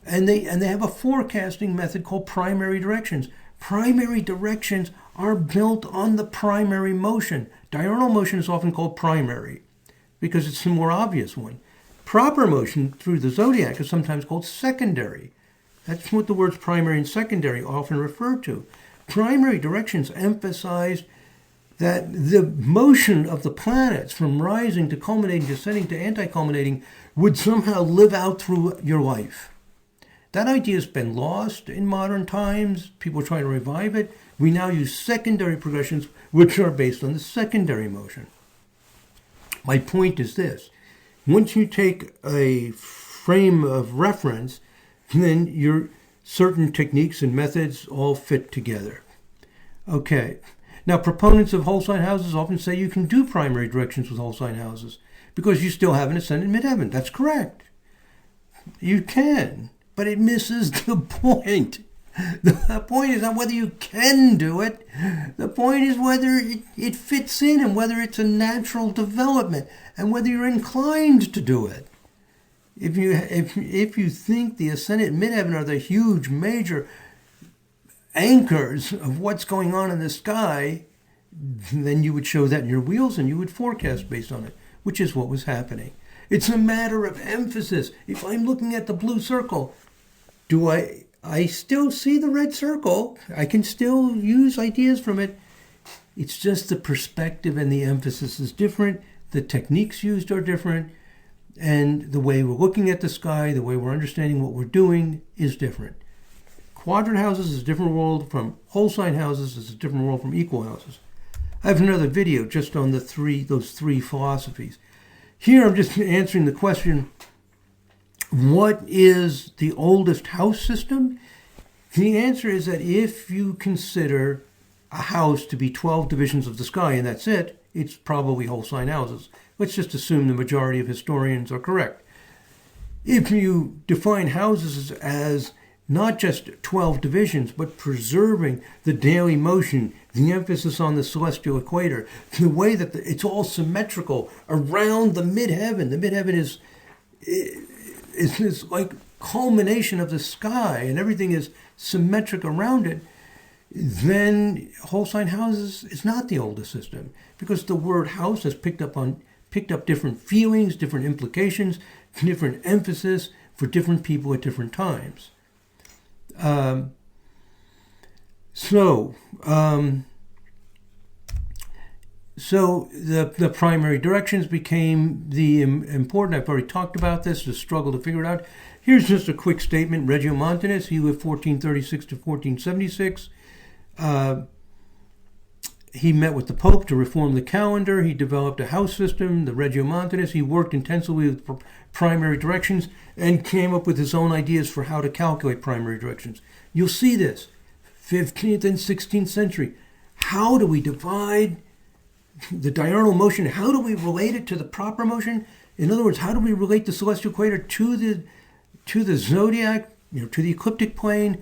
And they have a forecasting method called primary directions. Primary directions are built on the primary motion. Diurnal motion is often called primary because it's the more obvious one. Proper motion through the zodiac is sometimes called secondary. That's what the words primary and secondary often refer to. Primary directions emphasize that the motion of the planets from rising to culminating, descending to anti-culminating would somehow live out through your life. That idea has been lost in modern times. People are trying to revive it. We now use secondary progressions, which are based on the secondary motion. My point is this. Once you take a frame of reference, then your certain techniques and methods all fit together. Okay. Now, proponents of whole sign houses often say you can do primary directions with whole sign houses because you still have an ascendant midheaven. That's correct. You can, but it misses the point. The point is not whether you can do it. The point is whether it fits in and whether it's a natural development and whether you're inclined to do it. If you think the ascendant and midheaven are the huge major anchors of what's going on in the sky, then you would show that in your wheels and you would forecast based on it, which is what was happening. It's a matter of emphasis. If I'm looking at the blue circle, do I still see the red circle? I can still use ideas from it. It's just the perspective and the emphasis is different. The techniques used are different. And the way we're looking at the sky, the way we're understanding what we're doing is different. Quadrant houses is a different world from whole sign houses, is a different world from equal houses. I have another video just on those three philosophies. Here I'm just answering the question, what is the oldest house system? The answer is that if you consider a house to be 12 divisions of the sky and that's it, it's probably whole sign houses. Let's just assume the majority of historians are correct. If you define houses as not just 12 divisions, but preserving the daily motion, the emphasis on the celestial equator, the way that it's all symmetrical around the midheaven. The midheaven is this like culmination of the sky, and everything is symmetric around it. Then whole sign houses is not the oldest system, because the word house has picked up different feelings, different implications, different emphasis for different people at different times. So the primary directions became the important. I've already talked about this, the struggle to figure it out. Here's just a quick statement. Regiomontanus, he lived 1436 to 1476. He met with the Pope to reform the calendar. He developed a house system, the Regiomontanus. He worked intensively with primary directions and came up with his own ideas for how to calculate primary directions. You'll see this, 15th and 16th century. How do we divide the diurnal motion? How do we relate it to the proper motion? In other words, how do we relate the celestial equator to the zodiac, to the ecliptic plane?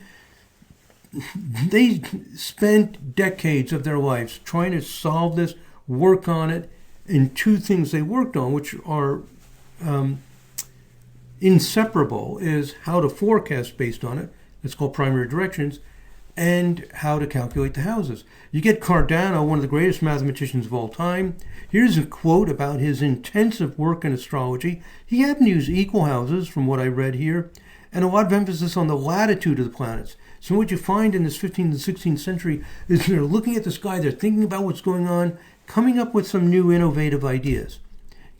They spent decades of their lives trying to solve this, work on it, and two things they worked on, which are inseparable, is how to forecast based on it. It's called primary directions, and how to calculate the houses. You get Cardano, one of the greatest mathematicians of all time. Here's a quote about his intensive work in astrology. He happened to use equal houses, from what I read here, and a lot of emphasis on the latitude of the planets. So what you find in this 15th and 16th century is they're looking at the sky, they're thinking about what's going on, coming up with some new innovative ideas.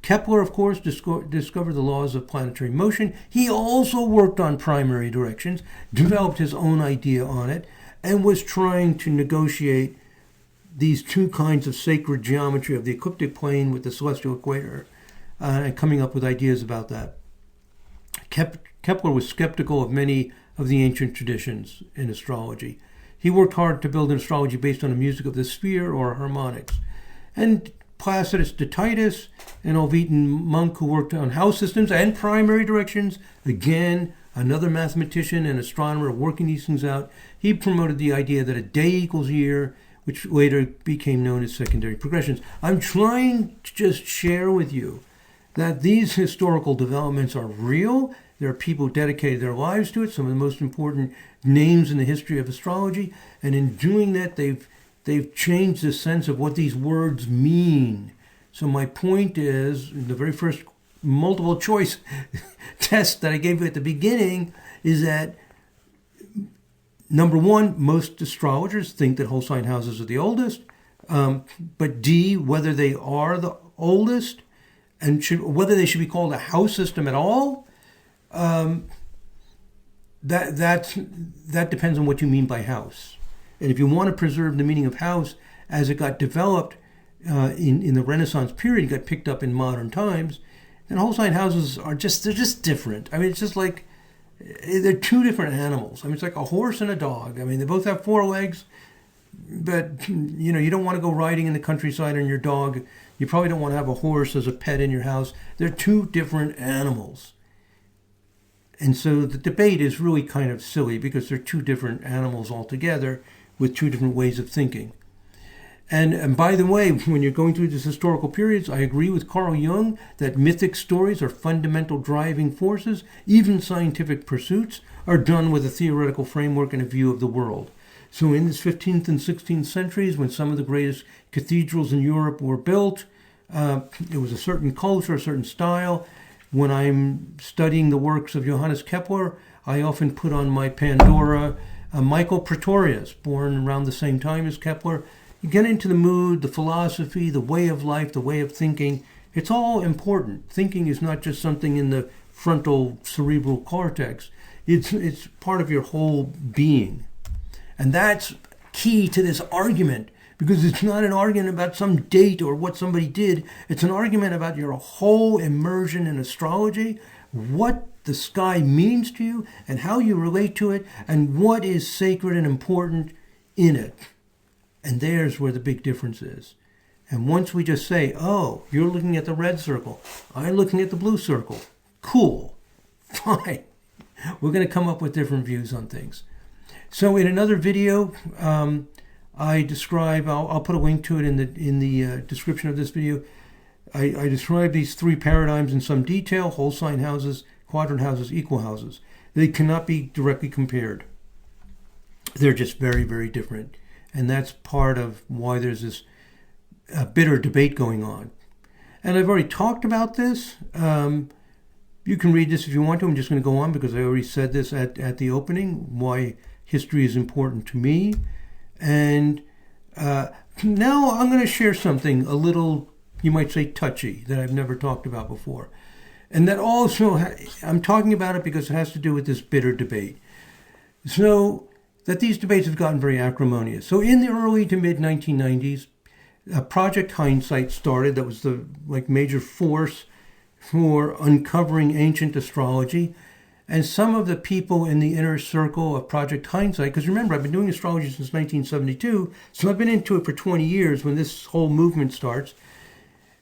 Kepler, of course, discovered the laws of planetary motion. He also worked on primary directions, developed his own idea on it, and was trying to negotiate these two kinds of sacred geometry of the ecliptic plane with the celestial equator, and coming up with ideas about that. Kepler was skeptical of many of the ancient traditions in astrology. He worked hard to build an astrology based on the music of the sphere or harmonics. And Placidus de Titus, an Helvetan monk who worked on house systems and primary directions, again, another mathematician and astronomer working these things out, he promoted the idea that a day equals year, which later became known as secondary progressions. I'm trying to just share with you that these historical developments are real. There are people who dedicated their lives to it, some of the most important names in the history of astrology, and in doing that, they've changed the sense of what these words mean. So my point is, the very first multiple choice test that I gave you at the beginning is that, number one, most astrologers think that whole sign houses are the oldest, but D, whether they are the oldest and whether they should be called a house system at all, that depends on what you mean by house. And if you want to preserve the meaning of house as it got developed in the Renaissance period, got picked up in modern times, then whole sign houses they're just different. I mean, it's just like they're two different animals. I mean, it's like a horse and a dog. I mean, they both have four legs, but you don't want to go riding in the countryside on your dog. You probably don't want to have a horse as a pet in your house. They're two different animals. And so the debate is really kind of silly because they're two different animals altogether with two different ways of thinking. And by the way, when you're going through these historical periods, I agree with Carl Jung that mythic stories are fundamental driving forces. Even scientific pursuits are done with a theoretical framework and a view of the world. So in this 15th and 16th centuries, when some of the greatest cathedrals in Europe were built, it was a certain culture, a certain style. When I'm studying the works of Johannes Kepler, I often put on my Pandora Michael Pretorius, born around the same time as Kepler. You get into the mood, the philosophy, the way of life, the way of thinking It's all important. Thinking is not just something in the frontal cerebral cortex. It's part of your whole being. And that's key to this argument, because it's not an argument about some date or what somebody did. It's an argument about your whole immersion in astrology, what the sky means to you and how you relate to it, and what is sacred and important in it. And there's where the big difference is. And once we just say, oh, you're looking at the red circle, I'm looking at the blue circle, cool, fine. We're going to come up with different views on things. So in another video, I describe, I'll put a link to it in the description of this video. I describe these three paradigms in some detail: whole sign houses, quadrant houses, equal houses. They cannot be directly compared. They're just very, very different. And that's part of why there's this bitter debate going on. And I've already talked about this. You can read this if you want to. I'm just going to go on because I already said this at the opening, why history is important to me. And now I'm going to share something a little, you might say, touchy, that I've never talked about before. And that also, I'm talking about it because it has to do with this bitter debate. So that these debates have gotten very acrimonious. So in the early to mid 1990s, Project Hindsight started. That was the major force for uncovering ancient astrology. And some of the people in the inner circle of Project Hindsight, because remember, I've been doing astrology since 1972, so I've been into it for 20 years when this whole movement starts.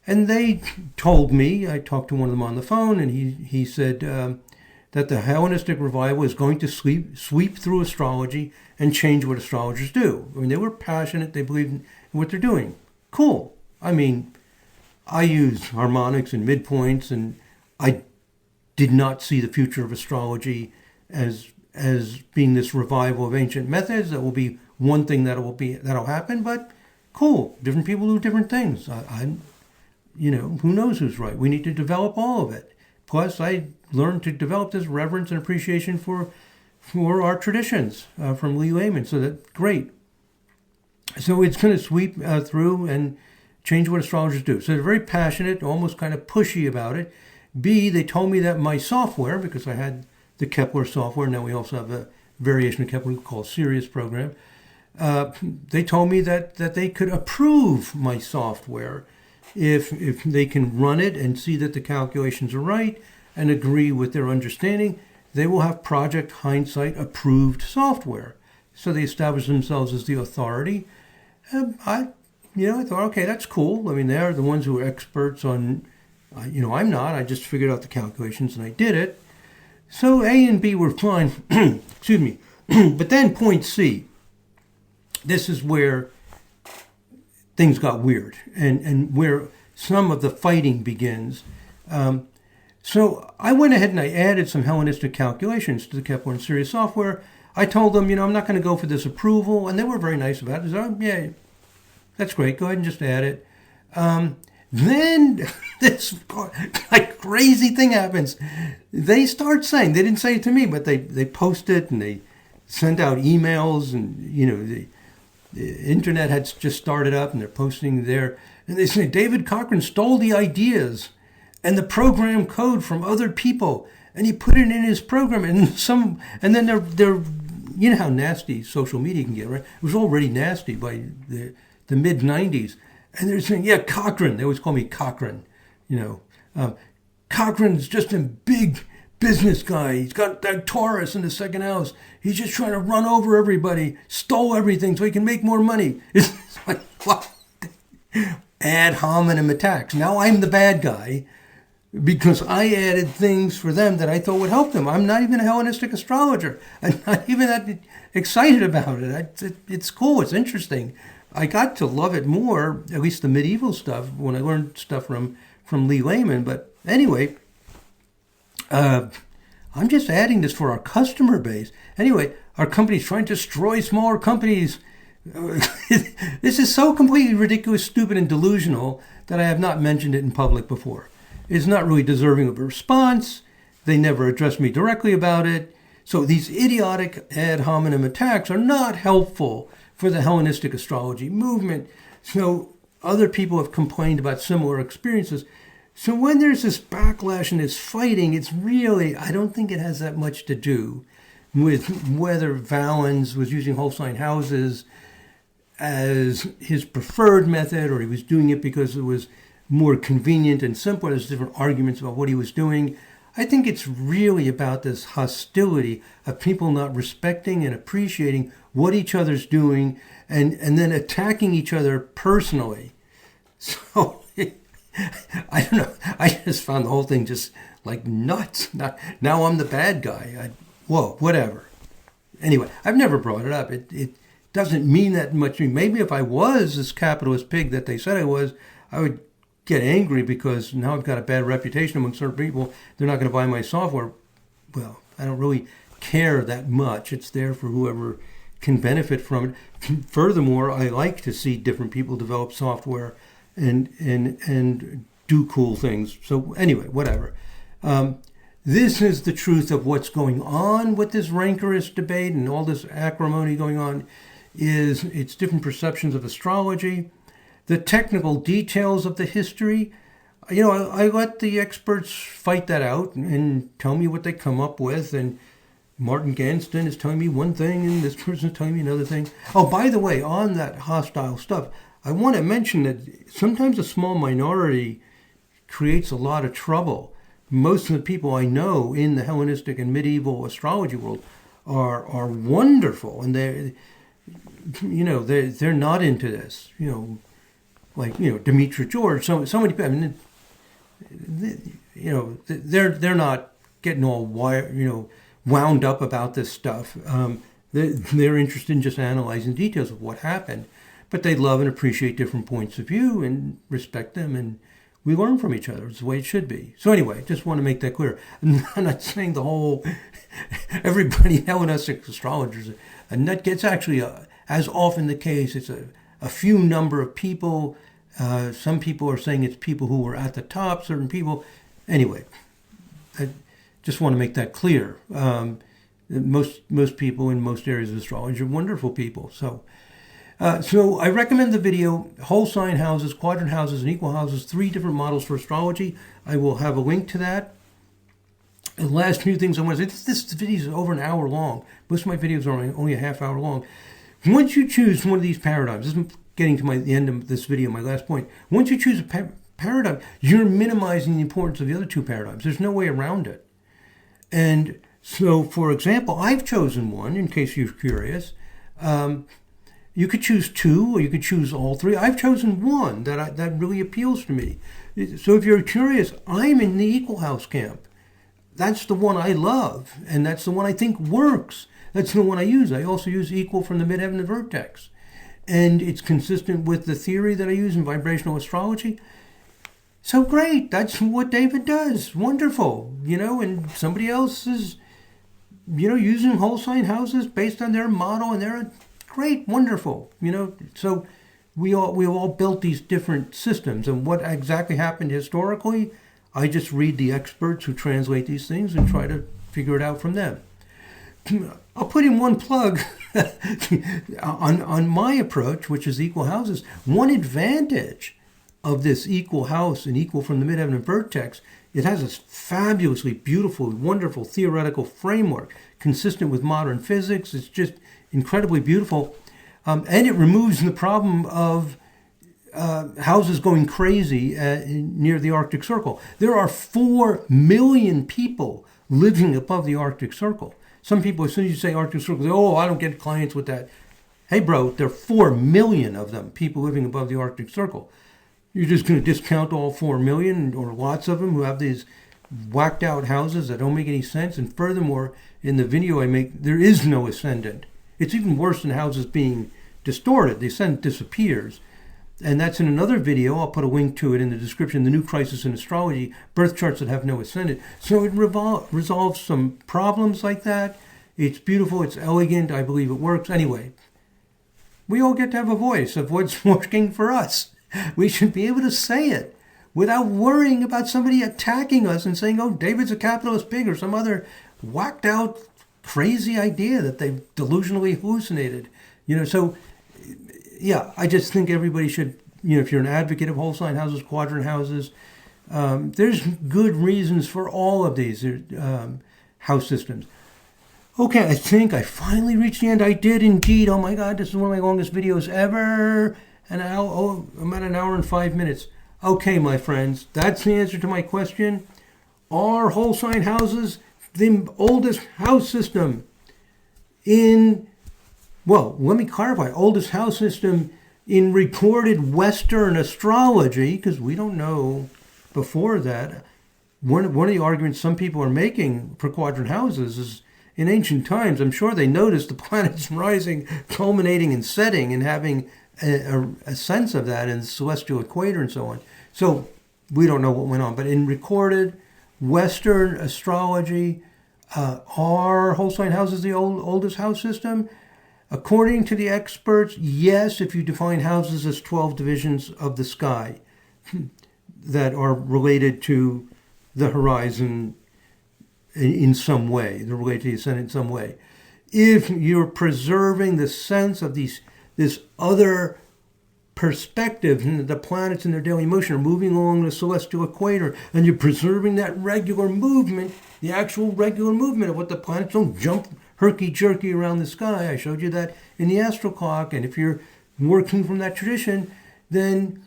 And they told me, I talked to one of them on the phone, and he said that the Hellenistic revival is going to sweep through astrology and change what astrologers do. I mean, they were passionate, they believed in what they're doing. Cool. I mean, I use harmonics and midpoints, and I did not see the future of astrology as being this revival of ancient methods. That will be one thing that'll happen, but cool. Different people do different things. Who knows who's right? We need to develop all of it. Plus, I learned to develop this reverence and appreciation for our traditions from Lehman. So that's great. So it's going to sweep through and change what astrologers do. So they're very passionate, almost kind of pushy about it. B, they told me that my software, because I had the Kepler software, now we also have a variation of Kepler called Sirius program. They told me that they could approve my software if they can run it and see that the calculations are right and agree with their understanding. They will have Project Hindsight approved software. So they established themselves as the authority. I thought, okay, that's cool. I mean, they're the ones who are experts on, I'm not. I just figured out the calculations and I did it. So A and B were fine. Excuse me. But then point C, this is where things got weird and where some of the fighting begins. So I went ahead and I added some Hellenistic calculations to the Kepler and Sirius software. I told them, I'm not going to go for this approval, and they were very nice about it. They said, oh, yeah, that's great. Go ahead and just add it. Then this crazy thing happens. They start saying, they didn't say it to me, but they post it and they send out emails, and the internet had just started up and they're posting there. And they say, David Cochran stole the ideas and the program code from other people, and he put it in his program. And then they're you know how nasty social media can get, right? It was already nasty by the mid 90s. And they're saying, yeah, Cochran. They always call me Cochran. Cochran's just a big business guy. He's got that Taurus in the second house. He's just trying to run over everybody, stole everything so he can make more money. It's like, what? Ad hominem attacks. Now I'm the bad guy because I added things for them that I thought would help them. I'm not even a Hellenistic astrologer. I'm not even that excited about it. It's cool. It's interesting. I got to love it more, at least the medieval stuff, when I learned stuff from Lee Lehman. But anyway, I'm just adding this for our customer base. Anyway, our company's trying to destroy smaller companies. This is so completely ridiculous, stupid, and delusional that I have not mentioned it in public before. It's not really deserving of a response. They never addressed me directly about it. So these idiotic ad hominem attacks are not helpful for the Hellenistic astrology movement. So other people have complained about similar experiences. So when there's this backlash and this fighting, it's really, I don't think it has that much to do with whether Valens was using whole sign houses as his preferred method, or he was doing it because it was more convenient and simple. There's different arguments about what he was doing. I think it's really about this hostility of people not respecting and appreciating what each other's doing, and then attacking each other personally. So I don't know. I just found the whole thing just like nuts. Now I'm the bad guy. Whoa, whatever. Anyway, I've never brought it up. It doesn't mean that much to me. Maybe if I was this capitalist pig that they said I was, I would get angry because now I've got a bad reputation among certain people. They're not going to buy my software. Well, I don't really care that much. It's there for whoever can benefit from it. Furthermore, I like to see different people develop software and do cool things. So anyway, whatever. This is the truth of what's going on with this rancorous debate and all this acrimony going on. It's different perceptions of astrology, the technical details of the history. You know, I let the experts fight that out and tell me what they come up with. And Martin Ganston is telling me one thing and this person is telling me another thing. Oh, by the way, on that hostile stuff, I want to mention that sometimes a small minority creates a lot of trouble. Most of the people I know in the Hellenistic and medieval astrology world are wonderful, and they're not into this. Like Demetra George. So many people. I mean, they're not getting all wound up about this stuff. They're interested in just analyzing details of what happened. But they love and appreciate different points of view and respect them, and we learn from each other. It's the way it should be. So anyway, just want to make that clear. I'm not saying the whole, everybody Hellenistic astrologers, and that gets actually, as often the case, it's a few number of people. Some people are saying it's people who were at the top, certain people. Anyway, I just want to make that clear. Most people in most areas of astrology are wonderful people. So I recommend the video, Whole Sign Houses, Quadrant Houses, and Equal Houses, 3 different models for astrology. I will have a link to that. The last few things I want to say, this video is over an hour long. Most of my videos are only a half hour long. Once you choose one of these paradigms, this is getting to the end of this video, my last point. Once you choose a paradigm, you're minimizing the importance of the other 2 paradigms. There's no way around it. And so, for example, I've chosen one, in case you're curious. You could choose 2, or you could choose all 3. I've chosen one that really appeals to me. So if you're curious, I'm in the equal house camp. That's the one I love, and that's the one I think works. That's the one I use. I also use equal from the midheaven and vertex. And it's consistent with the theory that I use in vibrational astrology. So great, that's what David does. Wonderful. And somebody else is, using whole sign houses based on their model, and they're great, wonderful, So we all built these different systems, and what exactly happened historically, I just read the experts who translate these things and try to figure it out from them. I'll put in one plug on my approach, which is equal houses. One advantage of this equal house and equal from the midheaven and vertex, it has a fabulously beautiful, wonderful theoretical framework consistent with modern physics. It's just incredibly beautiful. And it removes the problem of houses going crazy near the Arctic Circle. There are 4 million people living above the Arctic Circle. Some people, as soon as you say Arctic Circle, they I don't get clients with that. Hey, bro, there are 4 million of them, people living above the Arctic Circle. You're just going to discount all 4 million, or lots of them, who have these whacked out houses that don't make any sense. And furthermore, in the video I make, there is no ascendant. It's even worse than houses being distorted. The ascendant disappears. And that's in another video. I'll put a link to it in the description. The New Crisis in Astrology, birth charts that have no ascendant. So it resolves some problems like that. It's beautiful. It's elegant. I believe it works. Anyway, we all get to have a voice of what's working for us. We should be able to say it without worrying about somebody attacking us and saying, David's a capitalist pig, or some other whacked out crazy idea that they've delusionally hallucinated. So yeah, I just think everybody should, if you're an advocate of whole sign houses, quadrant houses, There's good reasons for all of these house systems. Okay, I think I finally reached the end. I did indeed. Oh my God, this is one of my longest videos ever. And I'm at an hour and 5 minutes. Okay, my friends, that's the answer to my question. Are whole sign houses the oldest house system let me clarify, oldest house system in recorded Western astrology, because we don't know before that. One of the arguments some people are making for quadrant houses is in ancient times, I'm sure they noticed the planets rising, culminating, and setting, and having a sense of that in the celestial equator and so on. So we don't know what went on. But in recorded Western astrology, are whole sign houses the oldest house system? According to the experts, yes, if you define houses as 12 divisions of the sky that are related to the horizon in some way. They're related to the ascendant in some way. If you're preserving the sense of this other perspective, and the planets in their daily motion are moving along the celestial equator, and you're preserving that regular movement, the actual regular movement of what the planets don't jump herky-jerky around the sky. I showed you that in the astral clock. And if you're working from that tradition, then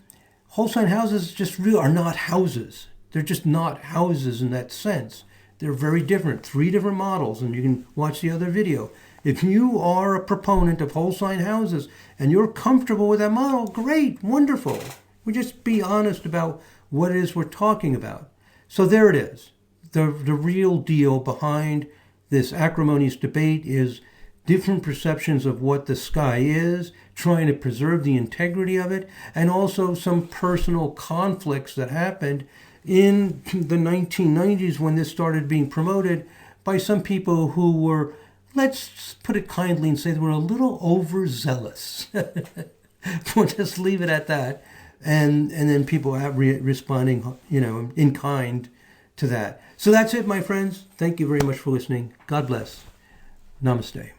whole sign houses just really are not houses. They're just not houses in that sense. They're very different, 3 different models, and you can watch the other video. If you are a proponent of whole sign houses and you're comfortable with that model, great, wonderful. We just be honest about what it is we're talking about. So there it is. The real deal behind this acrimonious debate is different perceptions of what the sky is, trying to preserve the integrity of it, and also some personal conflicts that happened in the 1990s when this started being promoted by some people who were, let's put it kindly and say they were a little overzealous. We'll just leave it at that. And then people are responding, in kind to that. So that's it, my friends. Thank you very much for listening. God bless. Namaste.